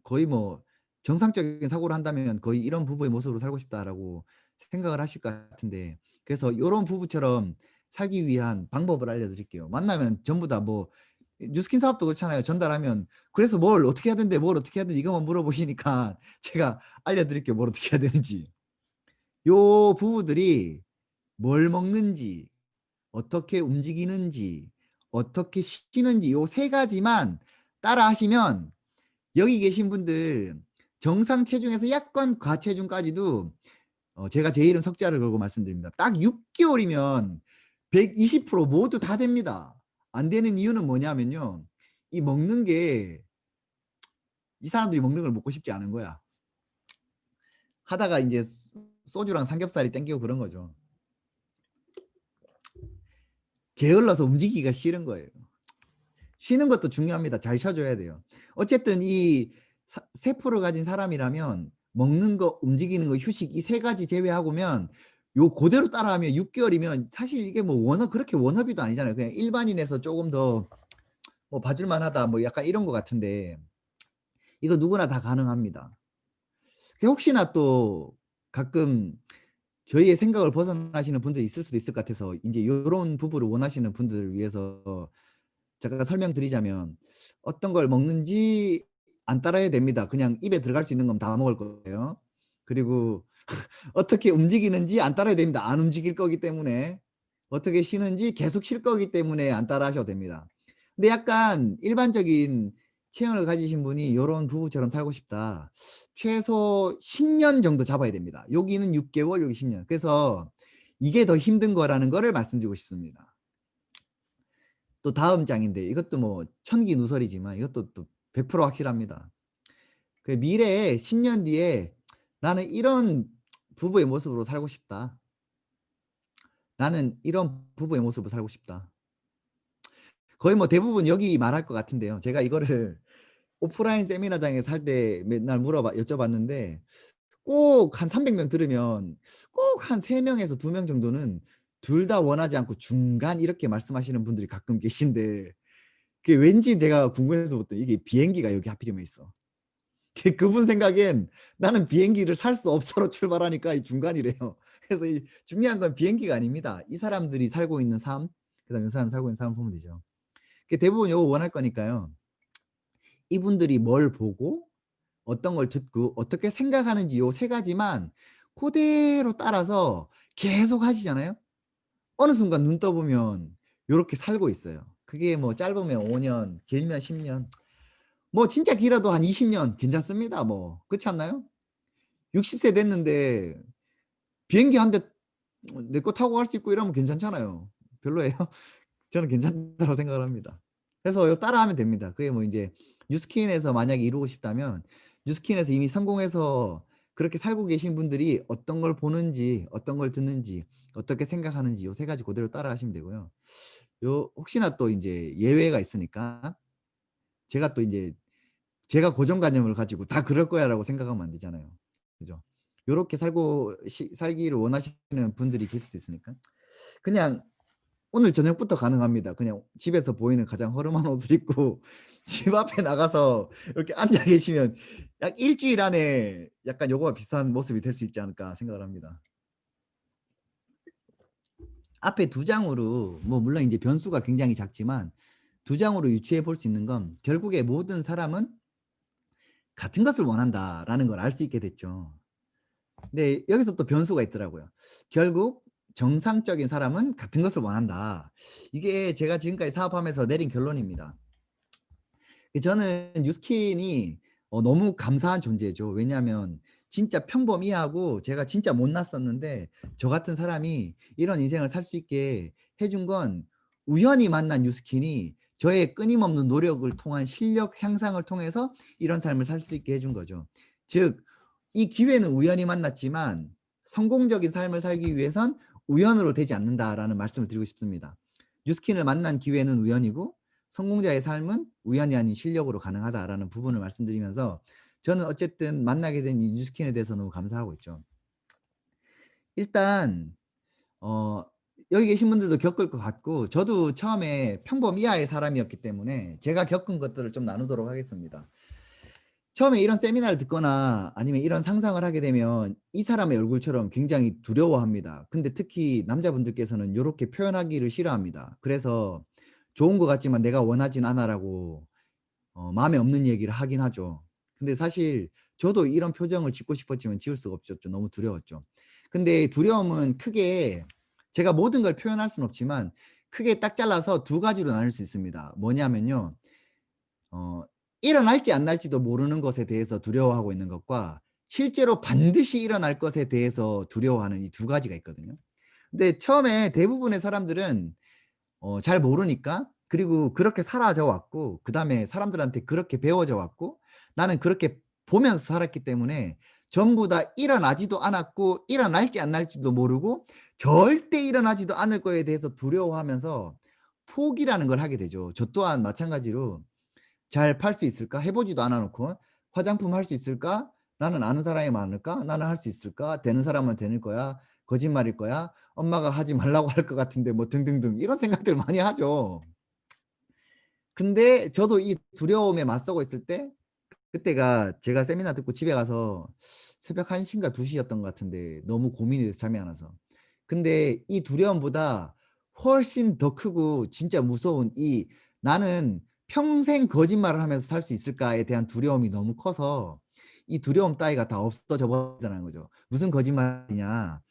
거의 뭐 정상적인 사고를 한다면 거의 이런 부부의 모습으로 살고 싶다라고 생각을 하실 것 같은데 그래서 이런 부부처럼 살기 위한 방법을 알려드릴게요. 만나면 전부 다 뭐 뉴스킨 사업도 그렇잖아요. 전달하면 그래서 뭘 어떻게 해야 되는데 뭘 어떻게 해야 되는지 이것만 물어보시니까 제가 알려드릴게요. 뭘 어떻게 해야 되는지. 요 부부들이 뭘 먹는지 어떻게 움직이는지 어떻게 쉬는지 요 세 가지만 따라 하시면 여기 계신 분들 정상 체중에서 약간 과체중까지도 제가 제 이름 석자를 걸고 말씀드립니다. 딱 6개월이면 120% 모두 다 됩니다. 안 되는 이유는 뭐냐면요. 이 먹는 게 이 사람들이 먹는 걸 먹고 싶지 않은 거야. 하다가 이제 소주랑 삼겹살이 땡기고 그런 거죠. 게을러서 움직이기가 싫은 거예요. 쉬는 것도 중요합니다. 잘 쉬어줘야 돼요. 어쨌든 이 세포를 가진 사람이라면 먹는 거, 움직이는 거, 휴식 이 세 가지 제외하고면 요 그대로 따라하면 6개월이면 사실 이게 뭐 그렇게 워너비도 아니잖아요. 그냥 일반인에서 조금 더 뭐 봐줄만 하다 뭐 약간 이런 것 같은데 이거 누구나 다 가능합니다. 혹시나 또 가끔 저희의 생각을 벗어나시는 분들이 있을 수도 있을 것 같아서 이제 요런 부분을 원하시는 분들을 위해서 제가 설명드리자면 어떤 걸 먹는지 안 따라야 됩니다. 그냥 입에 들어갈 수 있는 건 다 먹을 거예요. 그리고 어떻게 움직이는지 안 따라야 됩니다. 안 움직일 거기 때문에. 어떻게 쉬는지 계속 쉴 거기 때문에 안 따라 하셔도 됩니다. 근데 약간 일반적인 체형을 가지신 분이 이런 부부처럼 살고 싶다. 최소 10년 정도 잡아야 됩니다. 여기는 6개월, 여기 10년. 그래서 이게 더 힘든 거라는 거를 말씀드리고 싶습니다. 또 다음 장인데 이것도 뭐 천기누설이지만 이것도 또 100% 확실합니다. 그 미래에 10년 뒤에 나는 이런 부부의 모습으로 살고 싶다. 나는 이런 부부의 모습으로 살고 싶다. 거의 뭐 대부분 여기 말할 것 같은데요. 제가 이거를 오프라인 세미나장에서 할 때 맨날 여쭤봤는데 꼭 한 300명 들으면 꼭 한 3명에서 2명 정도는 둘 다 원하지 않고 중간 이렇게 말씀하시는 분들이 가끔 계신데 그게 왠지 제가 궁금해서부터 이게 비행기가 여기 하필이면 있어. 그분 생각엔 나는 비행기를 살 수 없어로 출발하니까 이 중간이래요. 그래서 이 중요한 건 비행기가 아닙니다. 이 사람들이 살고 있는 삶, 그다음에 이 사람 살고 있는 삶을 보면 되죠. 대부분 이거 원할 거니까요. 이분들이 뭘 보고 어떤 걸 듣고 어떻게 생각하는지 요 세 가지만 그대로 따라서 계속 하시잖아요. 어느 순간 눈 떠보면 요렇게 살고 있어요. 그게 뭐 짧으면 5년, 길면 10년. 뭐 진짜 길어도 한 20년 괜찮습니다. 뭐 그렇지 않나요? 60세 됐는데 비행기 한 대 내 거 타고 갈 수 있고 이러면 괜찮잖아요. 별로예요? 저는 괜찮다고 생각을 합니다. 그래서 이거 따라하면 됩니다. 그게 뭐 이제 뉴스킨에서 만약에 이루고 싶다면 뉴스킨에서 이미 성공해서 그렇게 살고 계신 분들이 어떤 걸 보는지 어떤 걸 듣는지 어떻게 생각하는지 요 세 가지 그대로 따라하시면 되고요. 요 혹시나 또 이제 예외가 있으니까 제가 또 이제 제가 고정관념을 가지고 다 그럴 거야라고 생각하면 안 되잖아요. 그죠? 요렇게 살기를 원하시는 분들이 계실 수 있으니까 그냥 오늘 저녁부터 가능합니다. 그냥 집에서 보이는 가장 허름한 옷을 입고 집 앞에 나가서 이렇게 앉아 계시면 약 일주일 안에 약간 요거와 비슷한 모습이 될 수 있지 않을까 생각을 합니다. 앞에 두 장으로 뭐 물론 이제 변수가 굉장히 작지만 두 장으로 유추해 볼 수 있는 건 결국에 모든 사람은 같은 것을 원한다라는 걸 알 수 있게 됐죠. 근데 여기서 또 변수가 있더라고요. 결국 정상적인 사람은 같은 것을 원한다. 이게 제가 지금까지 사업하면서 내린 결론입니다. 저는 뉴스킨이 너무 감사한 존재죠. 왜냐하면 진짜 평범이하고 제가 진짜 못났었는데 저 같은 사람이 이런 인생을 살 수 있게 해준 건 우연히 만난 뉴스킨이 저의 끊임없는 노력을 통한 실력 향상을 통해서 이런 삶을 살 수 있게 해준 거죠. 즉, 이 기회는 우연히 만났지만 성공적인 삶을 살기 위해선 우연으로 되지 않는다라는 말씀을 드리고 싶습니다. 뉴스킨을 만난 기회는 우연이고 성공자의 삶은 우연이 아닌 실력으로 가능하다라는 부분을 말씀드리면서 저는 어쨌든 만나게 된 이 뉴스킨에 대해서 너무 감사하고 있죠. 일단 여기 계신 분들도 겪을 것 같고 저도 처음에 평범 이하의 사람이었기 때문에 제가 겪은 것들을 좀 나누도록 하겠습니다. 처음에 이런 세미나를 듣거나 아니면 이런 상상을 하게 되면 이 사람의 얼굴처럼 굉장히 두려워합니다. 근데 특히 남자분들께서는 이렇게 표현하기를 싫어합니다. 그래서 좋은 것 같지만 내가 원하진 않아라고 마음에 없는 얘기를 하긴 하죠. 근데 사실 저도 이런 표정을 짓고 싶었지만 지울 수가 없었죠. 너무 두려웠죠. 근데 두려움은 크게 제가 모든 걸 표현할 수는 없지만 크게 딱 잘라서 두 가지로 나눌 수 있습니다. 뭐냐면요. 일어날지 안 날지도 모르는 것에 대해서 두려워하고 있는 것과 실제로 반드시 일어날 것에 대해서 두려워하는 이 두 가지가 있거든요. 근데 처음에 대부분의 사람들은 잘 모르니까, 그리고 그렇게 살아져 왔고, 그다음에 사람들한테 그렇게 배워져 왔고, 나는 그렇게 보면서 살았기 때문에 전부 다 일어나지도 않았고 일어날지 안 날지도 모르고 절대 일어나지도 않을 거에 대해서 두려워하면서 포기라는 걸 하게 되죠. 저 또한 마찬가지로 잘 팔 수 있을까? 해보지도 않아 놓고 화장품 할 수 있을까? 나는 아는 사람이 많을까? 나는 할 수 있을까? 되는 사람은 되는 거야? 거짓말일 거야? 엄마가 하지 말라고 할 것 같은데 뭐 등등등 이런 생각들 많이 하죠. 근데 저도 이 두려움에 맞서고 있을 때, 그때가 제가 세미나 듣고 집에 가서 새벽 1시인가 2시였던 것 같은데 너무 고민이 돼서 잠이 안 와서. 근데 이 두려움보다 훨씬 더 크고 진짜 무서운 이 '나는 평생 거짓말을 하면서 살 수 있을까?'에 대한 두려움이 너무 커서 이 두려움 따위가 다 없어져 버린다는 거죠. 무슨 거짓말이냐.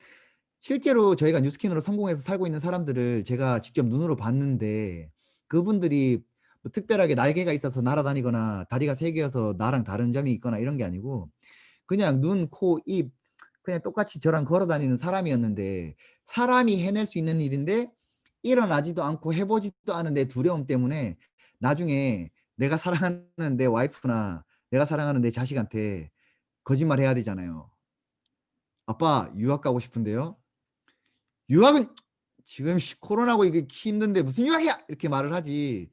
실제로 저희가 뉴스킨으로 성공해서 살고 있는 사람들을 제가 직접 눈으로 봤는데, 그분들이 뭐 특별하게 날개가 있어서 날아다니거나 다리가 3개여서 나랑 다른 점이 있거나 이런 게 아니고 그냥 눈, 코, 입 그냥 똑같이 저랑 걸어 다니는 사람이었는데, 사람이 해낼 수 있는 일인데 일어나지도 않고 해 보지도 않은 내 두려움 때문에 나중에 내가 사랑하는 내 와이프나 내가 사랑하는 내 자식한테 거짓말해야 되잖아요. "아빠 유학 가고 싶은데요." "유학은 지금 코로나고 이게 힘든데 무슨 유학이야!" 이렇게 말을 하지.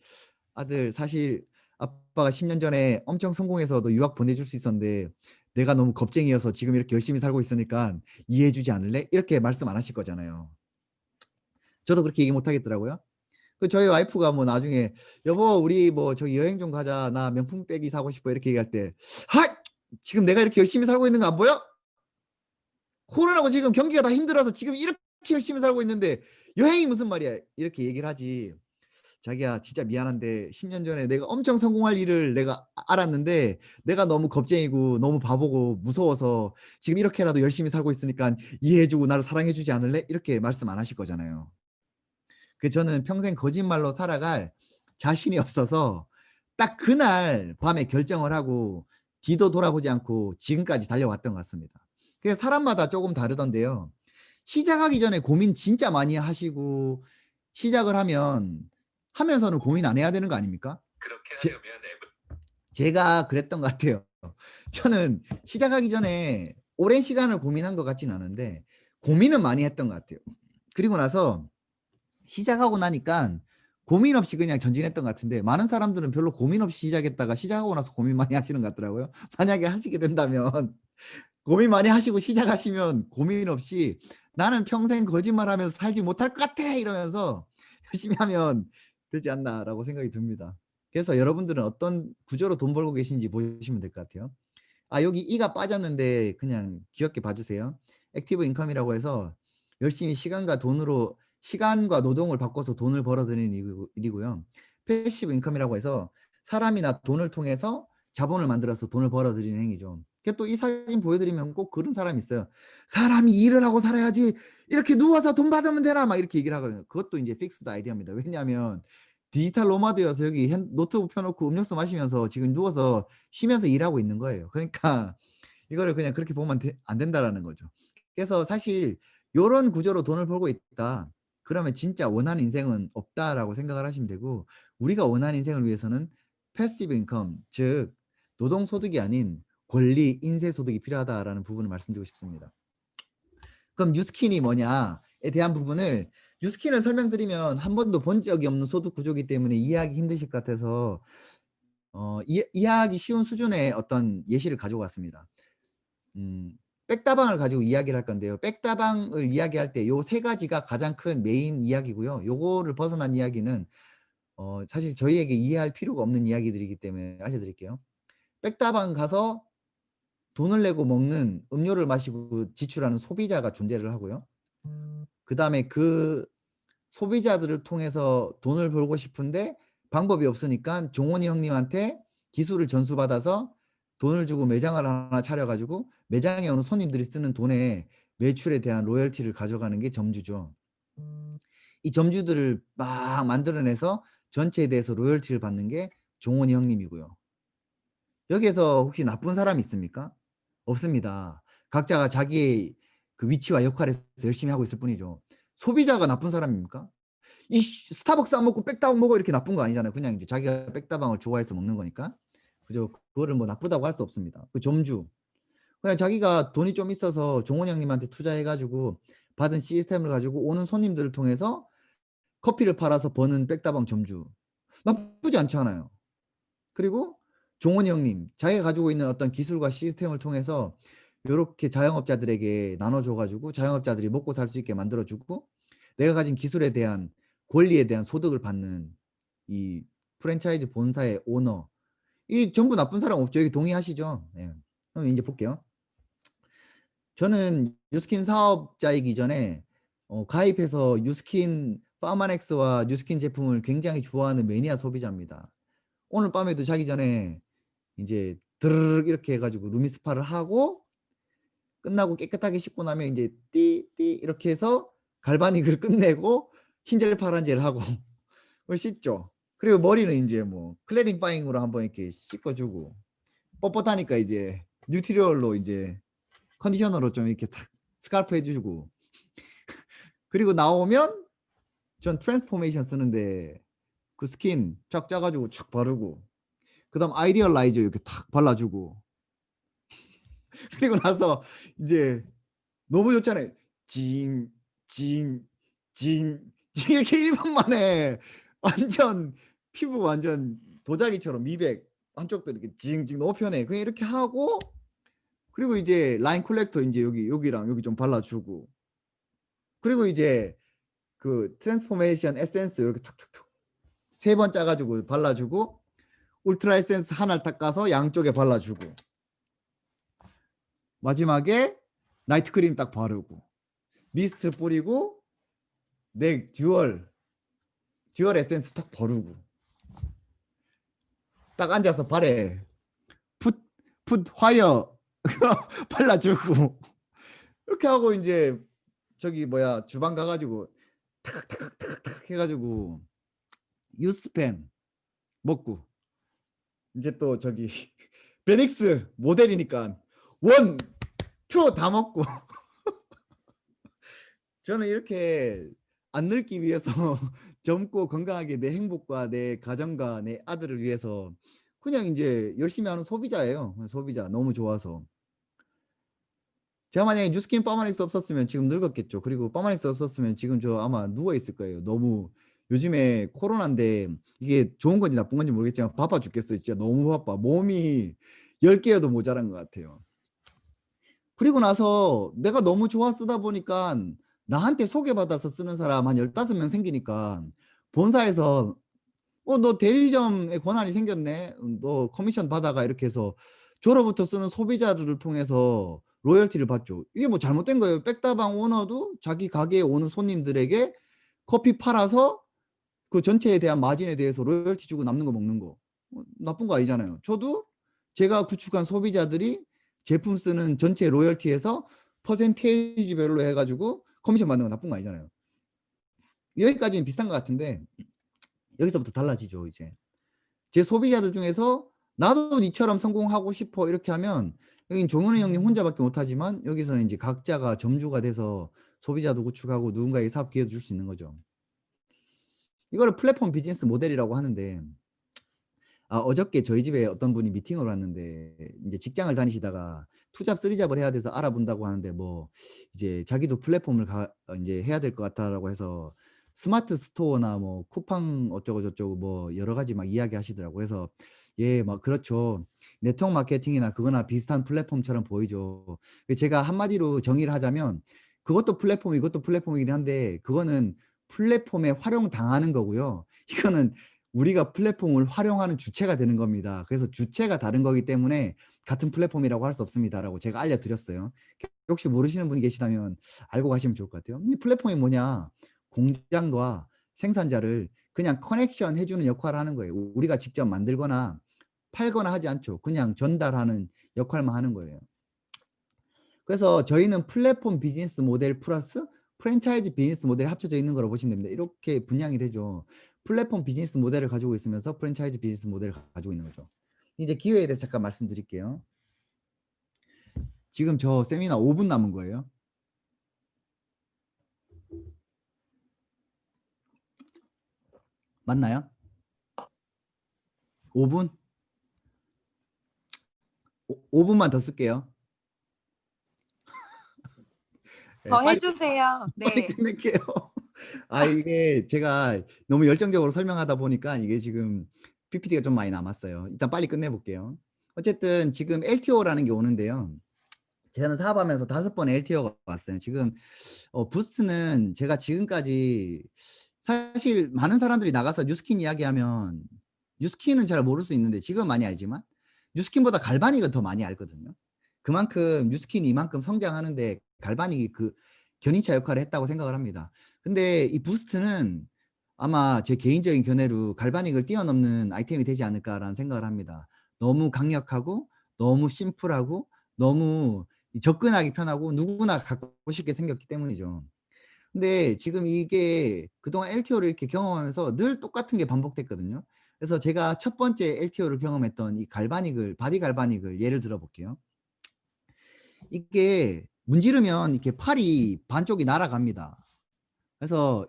"아들 사실 아빠가 10년 전에 엄청 성공해서 너 유학 보내줄 수 있었는데 내가 너무 겁쟁이여서 지금 이렇게 열심히 살고 있으니까 이해해 주지 않을래?" 이렇게 말씀 안 하실 거잖아요. 저도 그렇게 얘기 못 하겠더라고요. 그 저희 와이프가 뭐 나중에 "여보 우리 뭐 저기 여행 좀 가자. 나 명품 백이 사고 싶어." 이렇게 얘기할 때 "하! 지금 내가 이렇게 열심히 살고 있는 거 안 보여? 코로나고 지금 경기가 다 힘들어서 지금 이렇게 열심히 살고 있는데 여행이 무슨 말이야." 이렇게 얘기를 하지. "자기야 진짜 미안한데 10년 전에 내가 엄청 성공할 일을 내가 알았는데 내가 너무 겁쟁이고 너무 바보고 무서워서 지금 이렇게라도 열심히 살고 있으니깐 이해해 주고 나를 사랑해 주지 않을래?" 이렇게 말씀 안 하실 거잖아요. 그 저는 평생 거짓말로 살아갈 자신이 없어서 딱 그날 밤에 결정을 하고 뒤도 돌아보지 않고 지금까지 달려왔던 것 같습니다. 그게 사람마다 쪼금 다르던데요. 시작하기 전에 고민 진짜 많이 하시고 시작을 하면서는 고민 안 해야 되는 거 아닙니까? 그렇게 제 하려면 앱을 제가 그랬던 것 같아요. 저는 시작하기 전에 오랜 시간을 고민한 것 같진 않은데 고민은 많이 했던 것 같아요. 그리고 나서 시작하고 나니깐 고민 없이 그냥 전진했던 것 같은데, 많은 사람들은 별로 고민 없이 시작했다가 시작하고 나서 고민 많이 하시는 것 같더라고요. 만약에 하시게 된다면 고민 많이 하시고 시작하시면 고민 없이 '나는 평생 거짓말하면서 살지 못할 것 같아.' 이러면서 열심히 하면 되지 않나라고 생각이 듭니다. 그래서 여러분들은 어떤 구조로 돈 벌고 계신지 보시면 될 것 같아요. 아 여기 이가 빠졌는데 그냥 귀엽게 봐 주세요. 액티브 인컴이라고 해서 열심히 시간과 노동을 바꿔서 돈을 벌어 들이는 일이고요. 패시브 인컴이라고 해서 사람이나 돈을 통해서 자본을 만들어서 돈을 벌어 들이는 행위죠. 그 또 이 사진 보여 드리면 꼭 그런 사람이 있어요. "사람이 일을 하고 살아야지 이렇게 누워서 돈 받으면 되나?" 막 이렇게 얘기를 하거든요. 그것도 인제 픽스드 아이디어입니다. 왜냐하면 디지털 노마드여서 여기 노트북 펴 놓고 음료수 마시면서 지금 누워서 쉬면서 일하고 있는 거예요. 그러니까 이거를 그냥 그렇게 보면 안 된다라는 거죠. 그래서 사실 요런 구조로 돈을 벌고 있다. 그러면 진짜 원하는 인생은 없다라고 생각을 하시면 되고, 우리가 원하는 인생을 위해서는 패시브 인컴 즉 노동 소득이 아닌 권리, 인쇄 소득이 필요하다라는 부분을 말씀드리고 싶습니다. 그럼 뉴스킨이 뭐냐에 대한 부분을 뉴스킨을 설명드리면 한 번도 본 적이 없는 소득 구조이기 때문에 이해하기 힘드실 것 같아서 이해하기 쉬운 수준의 어떤 예시를 가지고 왔습니다. 백다방을 가지고 이야기를 할 건데요. 백다방을 이야기할 때 요 세 가지가 가장 큰 메인 이야기고요. 요거를 벗어난 이야기는 사실 저희에게 이해할 필요가 없는 이야기들이기 때문에 알려드릴게요. 백다방 가서 돈을 내고 먹는, 음료를 마시고 지출하는 소비자가 존재를 하고요. 그다음에 그 소비자들을 통해서 돈을 벌고 싶은데 방법이 없으니까 종원이 형님한테 기술을 전수받아서 돈을 주고 매장을 하나 차려 가지고 매장에 오는 손님들이 쓰는 돈의 매출에 대한 로열티를 가져가는 게 점주죠. 이 점주들을 막 만들어내서 전체에 대해서 로열티를 받는 게 종원이 형님이고요. 여기에서 혹시 나쁜 사람이 있습니까? 없습니다. 각자가 자기의 그 위치와 역할에서 열심히 하고 있을 뿐이죠. 소비자가 나쁜 사람입니까? 이 스타벅스 안 먹고 백다방 먹어 이렇게 나쁜 거 아니잖아요. 그냥 이제 자기가 백다방을 좋아해서 먹는 거니까. 그죠? 그거를 뭐 나쁘다고 할 수 없습니다. 그 점주. 그냥 자기가 돈이 좀 있어서 종원 형님한테 투자해가지고 받은 시스템을 가지고 오는 손님들을 통해서 커피를 팔아서 버는 백다방 점주. 나쁘지 않잖아요. 그리고 종원이 형님, 자기가 가지고 있는 어떤 기술과 시스템을 통해서 이렇게 자영업자들에게 나눠줘가지고 자영업자들이 먹고 살 수 있게 만들어주고 내가 가진 기술에 대한 권리에 대한 소득을 받는 이 프랜차이즈 본사의 오너. 이 전부 나쁜 사람 없죠. 여기 동의하시죠? 네. 그럼 이제 볼게요. 저는 뉴스킨 사업자이기 전에 가입해서 뉴스킨 파마넥스와 뉴스킨 제품을 굉장히 좋아하는 매니아 소비자입니다. 오늘 밤에도 자기 전에 이제 드르륵 이렇게 해가지고 루미스파를 하고 끝나고 깨끗하게 씻고 나면 이제 띠띠 이렇게 해서 갈바닉을 끝내고 흰젤 파란젤 하고 씻죠. 그리고 머리는 이제 뭐 클래링 파잉으로 한번 이렇게 씻어주고 뻣뻣하니까 이제 뉴트리얼로 이제 컨디셔너로 좀 이렇게 탁 스카프 해주고 그리고 나오면 전 트랜스포메이션 쓰는데 그 스킨 쫙 짜가지고 촥 바르고 그 다음 아이디얼 라이저 이렇게 탁 발라주고 그리고 나서 이제 너무 좋잖아요. 징, 징, 징, 징 이렇게 1분 만에 완전 피부 완전 도자기처럼 미백 한쪽도 이렇게 징징 너무 편해. 그냥 이렇게 하고 그리고 이제 라인 콜렉터 이제 여기랑 여기 좀 발라주고 그리고 이제 그 트랜스포메이션 에센스 이렇게 툭툭툭 3번 짜가지고 발라주고 울트라 에센스 하나를 닦아서 양쪽에 발라주고 마지막에 나이트 크림 딱 바르고 미스트 뿌리고 내 듀얼 에센스 딱 바르고 딱 앉아서 발에 풋 화이어 발라주고 이렇게 하고 이제 저기 뭐야 주방 가가지고 탁탁탁탁 해가지고 유스펜 먹고 이제 또 저기 베닉스 모델이니까 원, 투 다 먹고 저는 이렇게 안 늙기 위해서 젊고 건강하게 내 행복과 내 가정과 내 아들을 위해서 그냥 이제 열심히 하는 소비자예요. 소비자 너무 좋아서. 제가 만약에 뉴스킨 파마닉스 없었으면 지금 늙었겠죠. 그리고 파마닉스 없었으면 지금 저 아마 누워 있을 거예요. 너무 요즘에 코로나인데 이게 좋은 건지 나쁜 건지 모르겠지만 바빠 죽겠어요. 진짜 너무 바빠. 몸이 10개여도 모자란 것 같아요. 그리고 나서 내가 너무 좋아 쓰다 보니까 나한테 소개받아서 쓰는 사람 한 15명 생기니까 본사에서 너 대리점의 권한이 생겼네. 너 커미션 받아가 이렇게 해서 졸업부터 쓰는 소비자들을 통해서 로열티를 받죠. 이게 뭐 잘못된 거예요. 백다방 오너도 자기 가게에 오는 손님들에게 커피 팔아서 그 전체에 대한 마진에 대해서 로열티 주고 남는 거 먹는 거. 나쁜 거 아니잖아요. 저도 제가 구축한 소비자들이 제품 쓰는 전체 로열티에서 퍼센테이지별로 해가지고 커미션 받는 거 나쁜 거 아니잖아요. 여기까지는 비슷한 것 같은데 여기서부터 달라지죠. 이제 제 소비자들 중에서 나도 니처럼 성공하고 싶어 이렇게 하면 여긴 종현우 형님 혼자밖에 못하지만 여기서는 이제 각자가 점주가 돼서 소비자도 구축하고 누군가에게 사업 기회도 줄 수 있는 거죠. 이거를 플랫폼 비즈니스 모델이라고 하는데 어저께 저희 집에 어떤 분이 미팅을 왔는데 이제 직장을 다니시다가 투잡 쓰리잡을 해야 돼서 알아본다고 하는데 뭐 이제 자기도 플랫폼을 이제 해야 될 것 같다라고 해서 스마트 스토어나 뭐 쿠팡 어쩌고 저쩌고 뭐 여러 가지 막 이야기 하시더라고요. 그래서 예, 막 그렇죠. 네트워크 마케팅이나 그거나 비슷한 플랫폼처럼 보이죠. 제가 한마디로 정의를 하자면 그것도 플랫폼, 이것도 플랫폼이긴 한데 그거는 플랫폼에 활용당하는 거고요. 이거는 우리가 플랫폼을 활용하는 주체가 되는 겁니다. 그래서 주체가 다른 거기 때문에 같은 플랫폼이라고 할 수 없습니다라고 제가 알려드렸어요. 혹시 모르시는 분이 계시다면 알고 가시면 좋을 것 같아요. 이 플랫폼이 뭐냐? 공장과 생산자를 그냥 커넥션 해주는 역할을 하는 거예요. 우리가 직접 만들거나 팔거나 하지 않죠. 그냥 전달하는 역할만 하는 거예요. 그래서 저희는 플랫폼 비즈니스 모델 플러스 프랜차이즈 비즈니스 모델이 합쳐져 있는 거라고 보시면 됩니다. 이렇게 분양이 되죠. 플랫폼 비즈니스 모델을 가지고 있으면서 프랜차이즈 비즈니스 모델을 가지고 있는 거죠. 이제 기회에 대해서 잠깐 말씀드릴게요. 지금 저 세미나 5분 남은 거예요. 맞나요? 5분? 5분만 더 쓸게요. 네, 더 빨리 해주세요. 빨리 네. 끝낼게요. 아, 이게 제가 너무 열정적으로 설명하다 보니까 이게 지금 PPT가 좀 많이 남았어요. 일단 빨리 끝내볼게요. 어쨌든 지금 LTO라는 게 오는데요. 저는 사업하면서 5번 LTO가 왔어요. 지금 부스트는 제가 지금까지 사실 많은 사람들이 나가서 뉴스킨 이야기하면 뉴스킨은 잘 모를 수 있는데 지금 많이 알지만 뉴스킨보다 갈바닉은 더 많이 알거든요. 그만큼 뉴스킨이 이만큼 성장하는데 갈바닉이 그 견인차 역할을 했다고 생각을 합니다. 근데 이 부스트는 아마 제 개인적인 견해로 갈바닉을 뛰어넘는 아이템이 되지 않을까라는 생각을 합니다. 너무 강력하고 너무 심플하고 너무 접근하기 편하고 누구나 갖고 싶게 생겼기 때문이죠. 근데 지금 이게 그동안 LTO를 이렇게 경험하면서 늘 똑같은 게 반복됐거든요. 그래서 제가 첫 번째 LTO를 경험했던 이 갈바닉을, 바디 갈바닉을 예를 들어 볼게요. 이게 문지르면 이렇게 팔이 반쪽이 날아갑니다. 그래서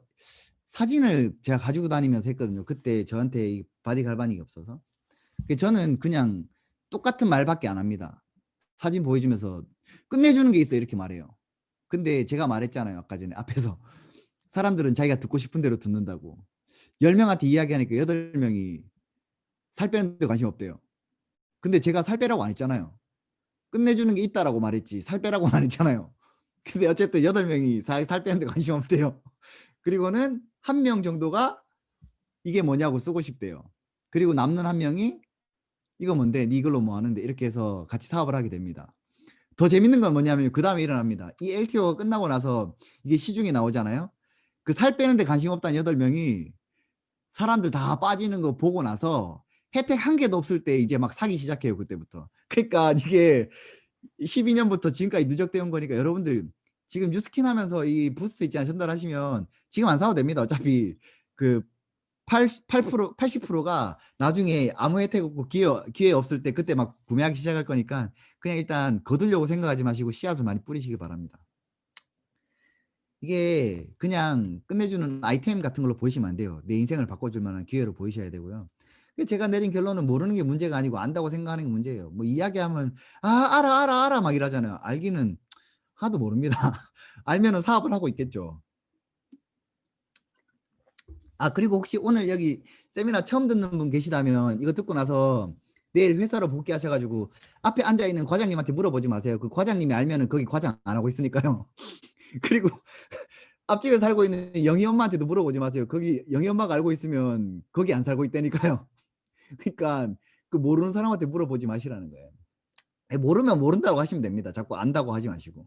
사진을 제가 가지고 다니면서 했거든요. 그때 저한테 이 바디 갈바닉이 없어서. 저는 그냥 똑같은 말밖에 안 합니다. 사진 보여주면서 끝내주는 게 있어 이렇게 말해요. 근데 제가 말했잖아요. 아까 전에 앞에서. 사람들은 자기가 듣고 싶은 대로 듣는다고. 10명한테 이야기하니까 8명이 살 빼는 데 관심 없대요. 근데 제가 살 빼라고 안 했잖아요. 끝내주는 게 있다라고 말했지 살 빼라고 안 했잖아요. 근데 어쨌든 8명이 살 빼는 데 관심 없대요. 그리고는 1명 정도가 이게 뭐냐고 쓰고 싶대요. 그리고 남는 1명이 이거 뭔데? 니 이걸로 뭐 하는데? 이렇게 해서 같이 사업을 하게 됩니다. 더 재밌는 건 뭐냐면 그 다음에 일어납니다. 이 LTO가 끝나고 나서 이게 시중에 나오잖아요. 그 살 빼는데 관심 없다는 8명이 사람들 다 빠지는 거 보고 나서 혜택 한 개도 없을 때 이제 막 사기 시작해요. 그때부터. 그러니까 이게 12년부터 지금까지 누적되어 온 거니까 여러분들 지금 뉴스킨 하면서 이 부스트 있잖아요. 전달하시면 지금 안 사도 됩니다. 어차피 그 8%, 80%가 나중에 아무 혜택 없고 기회 없을 때 그때 막 구매하기 시작할 거니까 그냥 일단 거두려고 생각하지 마시고 씨앗을 많이 뿌리시길 바랍니다. 이게 그냥 끝내주는 아이템 같은 걸로 보시면 안 돼요. 내 인생을 바꿔줄 만한 기회로 보이셔야 되고요. 제가 내린 결론은 모르는 게 문제가 아니고 안다고 생각하는 게 문제예요. 뭐 이야기하면 알아 막 이러잖아요. 알기는 하나도 모릅니다. 알면은 사업을 하고 있겠죠. 그리고 혹시 오늘 여기 세미나 처음 듣는 분 계시다면 이거 듣고 나서 내일 회사로 복귀하셔가지고 앞에 앉아있는 과장님한테 물어보지 마세요. 그 과장님이 알면은 거기 과장 안 하고 있으니까요. 그리고 앞집에 살고 있는 영희 엄마한테도 물어보지 마세요. 거기 영희 엄마가 알고 있으면 거기 안 살고 있다니까요. 그러니까 그 모르는 사람한테 물어보지 마시라는 거예요. 모르면 모른다고 하시면 됩니다. 자꾸 안다고 하지 마시고.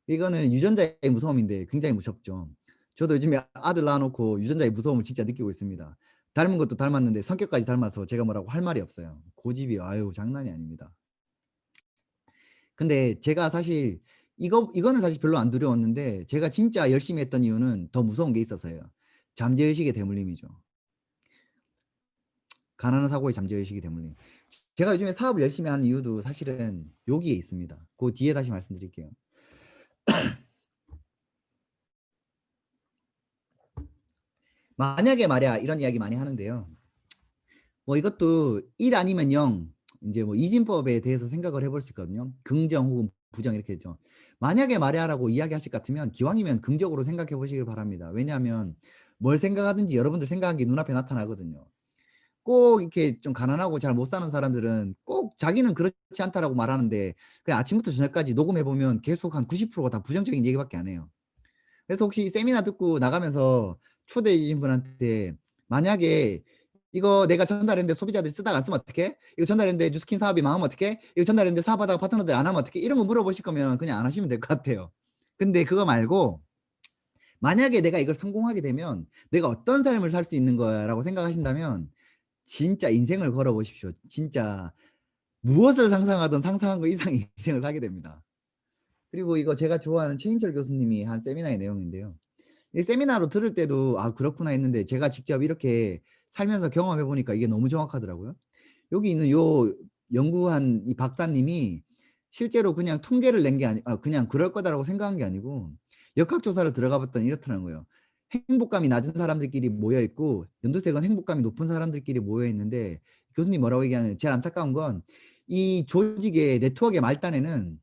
이거는 유전자의 무서움인데 굉장히 무섭죠. 저도 요즘에 아들 낳아놓고 유전자의 무서움을 진짜 느끼고 있습니다. 닮은 것도 닮았는데 성격까지 닮아서 제가 뭐라고 할 말이 없어요. 고집이 아유 장난이 아닙니다. 근데 제가 사실 이거는 사실 별로 안 두려웠는데 제가 진짜 열심히 했던 이유는 더 무서운 게 있어서예요. 잠재의식의 대물림이죠. 가난한 사고의 잠재의식의 대물림. 제가 요즘에 사업을 열심히 하는 이유도 사실은 여기에 있습니다. 그 뒤에 다시 말씀드릴게요. 만약에 말이야 이런 이야기 많이 하는데요. 뭐 이것도 1 아니면 0 이제 뭐 이진법에 대해서 생각을 해볼 수 있거든요. 긍정 혹은 부정 이렇게 했죠. 만약에 말야라고 이야기하실 것 같으면 기왕이면 긍정으로 생각해 보시길 바랍니다. 왜냐하면 뭘 생각하든지 여러분들 생각한 게 눈앞에 나타나거든요. 꼭 이렇게 좀 가난하고 잘 못 사는 사람들은 꼭 자기는 그렇지 않다라고 말하는데 그냥 아침부터 저녁까지 녹음해 보면 계속 한 90%가 다 부정적인 얘기밖에 안 해요. 그래서 혹시 세미나 듣고 나가면서 초대해 주신 분한테 만약에 이거 내가 전달했는데 소비자들이 쓰다가 안 쓰면 어떡해? 이거 전달했는데 뉴스킨 사업이 망하면 어떡해? 이거 전달했는데 사업하다가 파트너들 안 하면 어떡해? 이런 거 물어보실 거면 그냥 안 하시면 될 것 같아요. 근데 그거 말고 만약에 내가 이걸 성공하게 되면 내가 어떤 삶을 살 수 있는 거야 라고 생각하신다면 진짜 인생을 걸어보십시오. 진짜 무엇을 상상하던 상상한 거 이상의 인생을 살게 됩니다. 그리고 이거 제가 좋아하는 최인철 교수님이 한 세미나의 내용인데요. 이 세미나로 들을 때도 그렇구나 했는데 제가 직접 이렇게 살면서 경험해 보니까 이게 너무 정확하더라고요. 여기 있는 요 연구한 이 박사님이 실제로 그냥 통계를 낸 게 그냥 그럴 거다라고 생각한 게 아니고 역학조사를 들어가 봤더니 이렇더라는 거예요. 행복감이 낮은 사람들끼리 모여 있고 연두색은 행복감이 높은 사람들끼리 모여 있는데 교수님 뭐라고 얘기하냐면 제일 안타까운 건 이 조직의 네트워크의 말단에는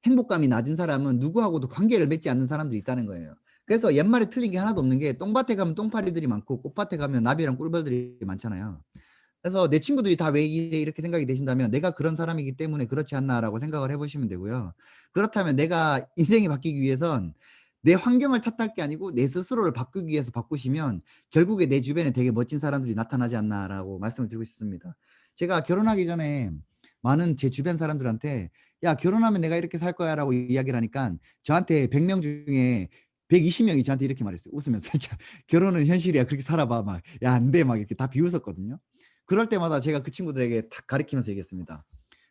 행복감이 낮은 사람은 누구하고도 관계를 맺지 않는 사람들이 있다는 거예요. 그래서 옛말에 틀린 게 하나도 없는 게 똥밭에 가면 똥파리들이 많고 꽃밭에 가면 나비랑 꿀벌들이 많잖아요. 그래서 내 친구들이 다 왜 이래 이렇게 생각이 되신다면 내가 그런 사람이기 때문에 그렇지 않나라고 생각을 해보시면 되고요. 그렇다면 내가 인생이 바뀌기 위해선 내 환경을 탓할 게 아니고 내 스스로를 바꾸기 위해서 바꾸시면 결국에 내 주변에 되게 멋진 사람들이 나타나지 않나라고 말씀을 드리고 싶습니다. 제가 결혼하기 전에 많은 제 주변 사람들한테 야 결혼하면 내가 이렇게 살 거야 라고 이야기를 하니까 저한테 100명 중에 120명이 저한테 이렇게 말했어요. 웃으면서 결혼은 현실이야 그렇게 살아봐 막 야 안 돼 막 이렇게 다 비웃었거든요. 그럴 때마다 제가 그 친구들에게 탁 가리키면서 얘기했습니다.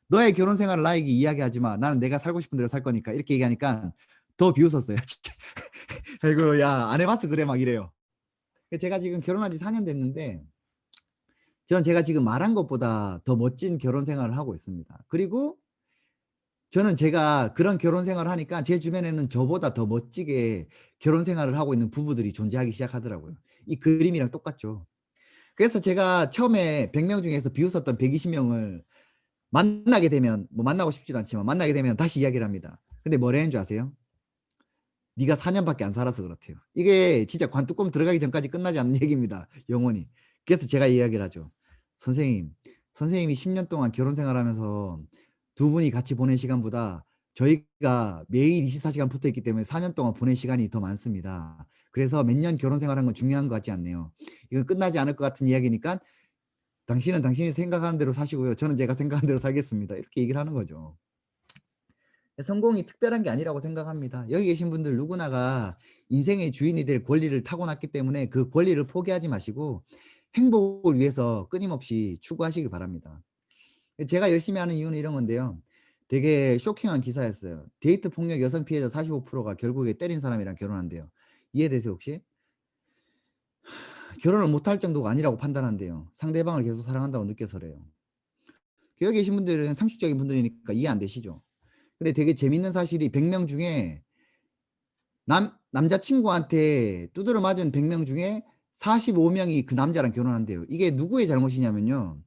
너의 결혼 생활을 나에게 이야기하지 마. 나는 내가 살고 싶은 대로 살 거니까. 이렇게 얘기하니까 더 비웃었어요. 진짜. 아이고 야 안 해봤어 그래 막 이래요. 제가 지금 결혼한 지 4년 됐는데 전 제가 지금 말한 것보다 더 멋진 결혼 생활을 하고 있습니다. 그리고 저는 제가 그런 결혼 생활을 하니까 제 주변에는 저보다 더 멋지게 결혼 생활을 하고 있는 부부들이 존재하기 시작하더라고요. 이 그림이랑 똑같죠. 그래서 제가 처음에 100명 중에서 비웃었던 120명을 만나게 되면 뭐 만나고 싶지도 않지만 만나게 되면 다시 이야기를 합니다. 근데 뭐라는 줄 아세요? 네가 4년밖에 안 살아서 그렇대요. 이게 진짜 관뚜껑 들어가기 전까지 끝나지 않는 얘기입니다. 영원히. 그래서 제가 이야기를 하죠. 선생님이 10년 동안 결혼 생활하면서 두 분이 같이 보낸 시간보다 저희가 매일 24시간 붙어 있기 때문에 4년 동안 보낸 시간이 더 많습니다. 그래서 몇 년 결혼 생활한 건 중요한 것 같지 않네요. 이건 끝나지 않을 것 같은 이야기니까 당신은 당신이 생각하는 대로 사시고요. 저는 제가 생각하는 대로 살겠습니다. 이렇게 얘기를 하는 거죠. 성공이 특별한 게 아니라고 생각합니다. 여기 계신 분들 누구나가 인생의 주인이 될 권리를 타고났기 때문에 그 권리를 포기하지 마시고 행복을 위해서 끊임없이 추구하시길 바랍니다. 제가 열심히 하는 이유는 이런 건데요. 되게 쇼킹한 기사였어요. 데이트 폭력 여성 피해자 45%가 결국에 때린 사람이랑 결혼한대요. 이해되세요 혹시? 결혼을 못할 정도가 아니라고 판단한대요. 상대방을 계속 사랑한다고 느껴서래요. 여기 계신 분들은 상식적인 분들이니까 이해 안 되시죠? 근데 되게 재밌는 사실이 100명 중에 남자친구한테 두드려 맞은 100명 중에 45명이 그 남자랑 결혼한대요. 이게 누구의 잘못이냐면요.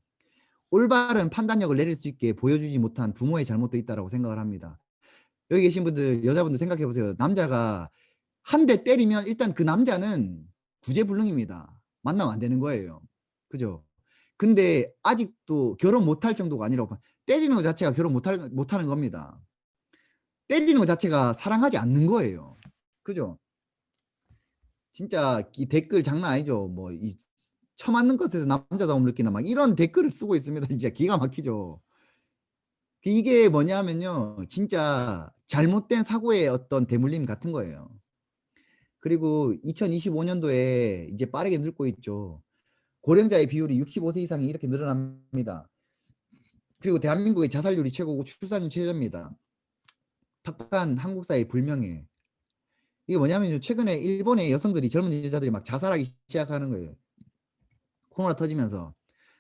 올바른 판단력을 내릴 수 있게 보여주지 못한 부모의 잘못도 있다고 생각을 합니다. 여기 계신 분들, 여자분들 생각해 보세요. 남자가 한 대 때리면 일단 그 남자는 구제불능입니다. 만나면 안 되는 거예요. 그죠? 근데 아직도 결혼 못할 정도가 아니라고 때리는 것 자체가 결혼 못하는 겁니다. 때리는 것 자체가 사랑하지 않는 거예요. 그죠? 진짜 이 댓글 장난 아니죠. 뭐 이 처맞는 것에서 남자다움 느끼나 막 이런 댓글을 쓰고 있습니다. 진짜 기가 막히죠. 이게 뭐냐면요. 진짜 잘못된 사고의 어떤 대물림 같은 거예요. 그리고 2025년도에 이제 빠르게 늙고 있죠. 고령자의 비율이 65세 이상이 이렇게 늘어납니다. 그리고 대한민국의 자살률이 최고고 출산율 최저입니다. 팍팍한 한국 사회 불명예. 이게 뭐냐면 최근에 일본의 여성들이 젊은 여자들이 막 자살하기 시작하는 거예요. 코로나 터지면서.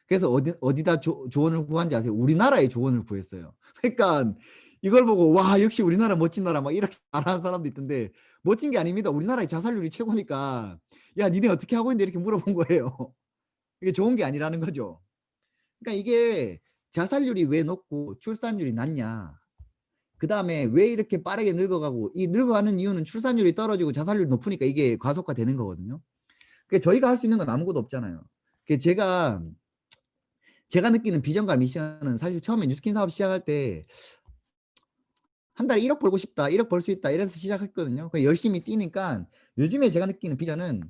그래서 어디다 조언을 구한지 아세요? 우리나라에 조언을 구했어요. 그러니까 이걸 보고 와 역시 우리나라 멋진 나라 막 이렇게 말하는 사람도 있던데 멋진 게 아닙니다. 우리나라의 자살률이 최고니까 야 니네 어떻게 하고 있는데 이렇게 물어본 거예요. 이게 좋은 게 아니라는 거죠. 그러니까 이게 자살률이 왜 높고 출산율이 낮냐. 그 다음에 왜 이렇게 빠르게 늙어가고 이 늙어가는 이유는 출산율이 떨어지고 자살률이 높으니까 이게 과속화되는 거거든요. 그러니까 저희가 할 수 있는 건 아무것도 없잖아요. 제가 느끼는 비전과 미션은 사실 처음에 뉴스킨 사업 시작할 때 한 달에 1억 벌고 싶다, 1억 벌 수 있다 이래서 시작했거든요. 열심히 뛰니까 요즘에 제가 느끼는 비전은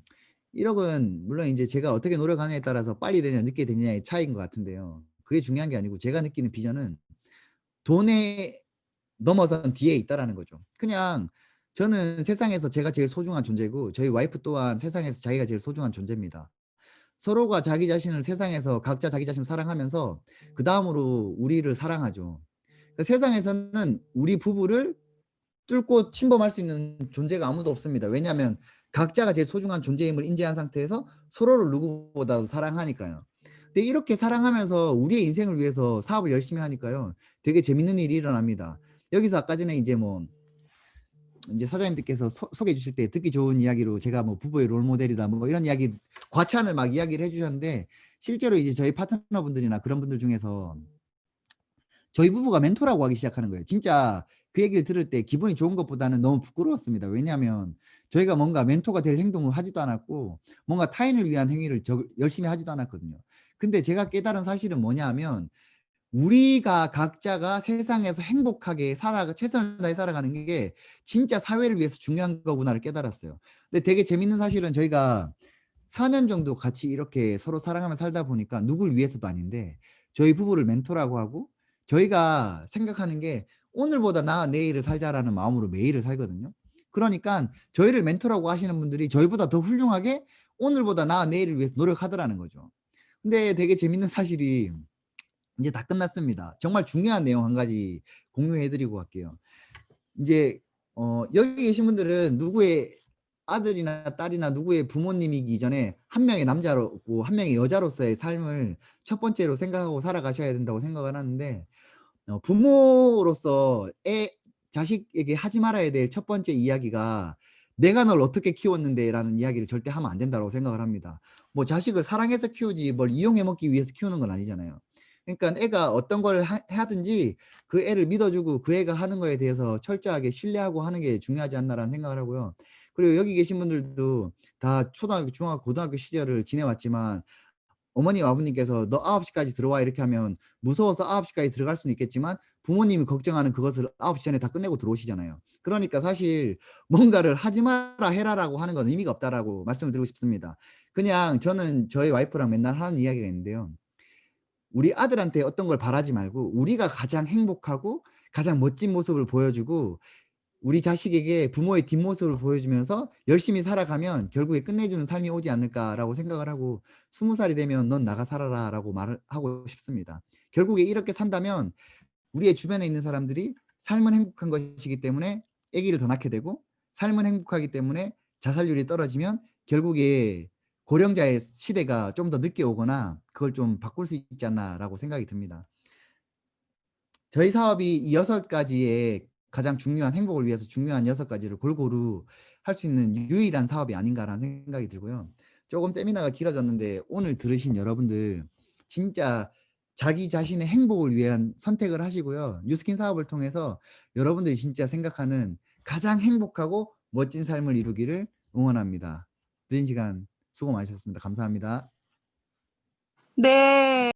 1억은 물론 이제 제가 어떻게 노력하느냐에 따라서 빨리 되냐 늦게 되냐의 차이인 것 같은데요. 그게 중요한 게 아니고 제가 느끼는 비전은 돈에 넘어선 뒤에 있다라는 거죠. 그냥 저는 세상에서 제가 제일 소중한 존재고 저희 와이프 또한 세상에서 자기가 제일 소중한 존재입니다. 서로가 자기 자신을 세상에서 각자 자기 자신을 사랑하면서 그 다음으로 우리를 사랑하죠. 그러니까 세상에서는 우리 부부를 뚫고 침범할 수 있는 존재가 아무도 없습니다. 왜냐하면 각자가 제일 소중한 존재임을 인지한 상태에서 서로를 누구보다도 사랑하니까요. 근데 이렇게 사랑하면서 우리의 인생을 위해서 사업을 열심히 하니까요. 되게 재밌는 일이 일어납니다. 여기서 아까 전에 이제 뭐 이제 사장님들께서 소개해 주실 때 듣기 좋은 이야기로 제가 뭐 부부의 롤 모델이다 뭐 이런 이야기 과찬을 막 이야기를 해 주셨는데 실제로 이제 저희 파트너분들이나 그런 분들 중에서 저희 부부가 멘토라고 하기 시작하는 거예요. 진짜 그 얘기를 들을 때 기분이 좋은 것보다는 너무 부끄러웠습니다. 왜냐하면 저희가 뭔가 멘토가 될 행동을 하지도 않았고 뭔가 타인을 위한 행위를 열심히 하지도 않았거든요. 근데 제가 깨달은 사실은 뭐냐 하면 우리가 각자가 세상에서 행복하게 최선을 다해 살아가는 게 진짜 사회를 위해서 중요한 거구나를 깨달았어요. 근데 되게 재밌는 사실은 저희가 4년 정도 같이 이렇게 서로 사랑하며 살다 보니까 누굴 위해서도 아닌데 저희 부부를 멘토라고 하고 저희가 생각하는 게 오늘보다 나은 내일을 살자라는 마음으로 매일을 살거든요. 그러니까 저희를 멘토라고 하시는 분들이 저희보다 더 훌륭하게 오늘보다 나은 내일을 위해서 노력하더라는 거죠. 근데 되게 재밌는 사실이 이제 다 끝났습니다. 정말 중요한 내용 한 가지 공유해 드리고 갈게요. 이제 여기 계신 분들은 누구의 아들이나 딸이나 누구의 부모님이기 전에 한 명의 남자로고 한 명의 여자로서의 삶을 첫 번째로 생각하고 살아가셔야 된다고 생각을 하는데 부모로서 자식에게 하지 말아야 될 첫 번째 이야기가 "내가 널 어떻게 키웠는데"라는 이야기를 절대 하면 안 된다고 생각을 합니다. 뭐 자식을 사랑해서 키우지 뭘 이용해 먹기 위해서 키우는 건 아니잖아요. 그러니까 애가 어떤 걸 하든지 그 애를 믿어주고 그 애가 하는 거에 대해서 철저하게 신뢰하고 하는 게 중요하지 않나라는 생각을 하고요. 그리고 여기 계신 분들도 다 초등학교, 중학교, 고등학교 시절을 지내왔지만 어머님, 아버님께서 "너 9시까지 들어와." 이렇게 하면 무서워서 9시까지 들어갈 수는 있겠지만 부모님이 걱정하는 그것을 9시 전에 다 끝내고 들어오시잖아요. 그러니까 사실 뭔가를 "하지 마라. 해라."라고 하는 건 의미가 없다라고 말씀을 드리고 싶습니다. 그냥 저는 저희 와이프랑 맨날 하는 이야기가 있는데요. 우리 아들한테 어떤 걸 바라지 말고 우리가 가장 행복하고 가장 멋진 모습을 보여주고 우리 자식에게 부모의 뒷모습을 보여주면서 열심히 살아가면 결국에 끝내주는 삶이 오지 않을까라고 생각을 하고 20살이 되면 넌 나가 살아라라고 말을 하고 싶습니다. 결국에 이렇게 산다면 우리의 주변에 있는 사람들이 삶은 행복한 것이기 때문에 아기를 더 낳게 되고 삶은 행복하기 때문에 자살률이 떨어지면 결국에 고령자의 시대가 좀 더 늦게 오거나 그걸 좀 바꿀 수 있지 않나라고 생각이 듭니다. 저희 사업이 이 6가지의 가장 중요한 행복을 위해서 중요한 6가지를 골고루 할 수 있는 유일한 사업이 아닌가라는 생각이 들고요. 조금 세미나가 길어졌는데 오늘 들으신 여러분들 진짜 자기 자신의 행복을 위한 선택을 하시고요. 뉴스킨 사업을 통해서 여러분들이 진짜 생각하는 가장 행복하고 멋진 삶을 이루기를 응원합니다. 늦은 시간 수고 많으셨습니다. 감사합니다. 네.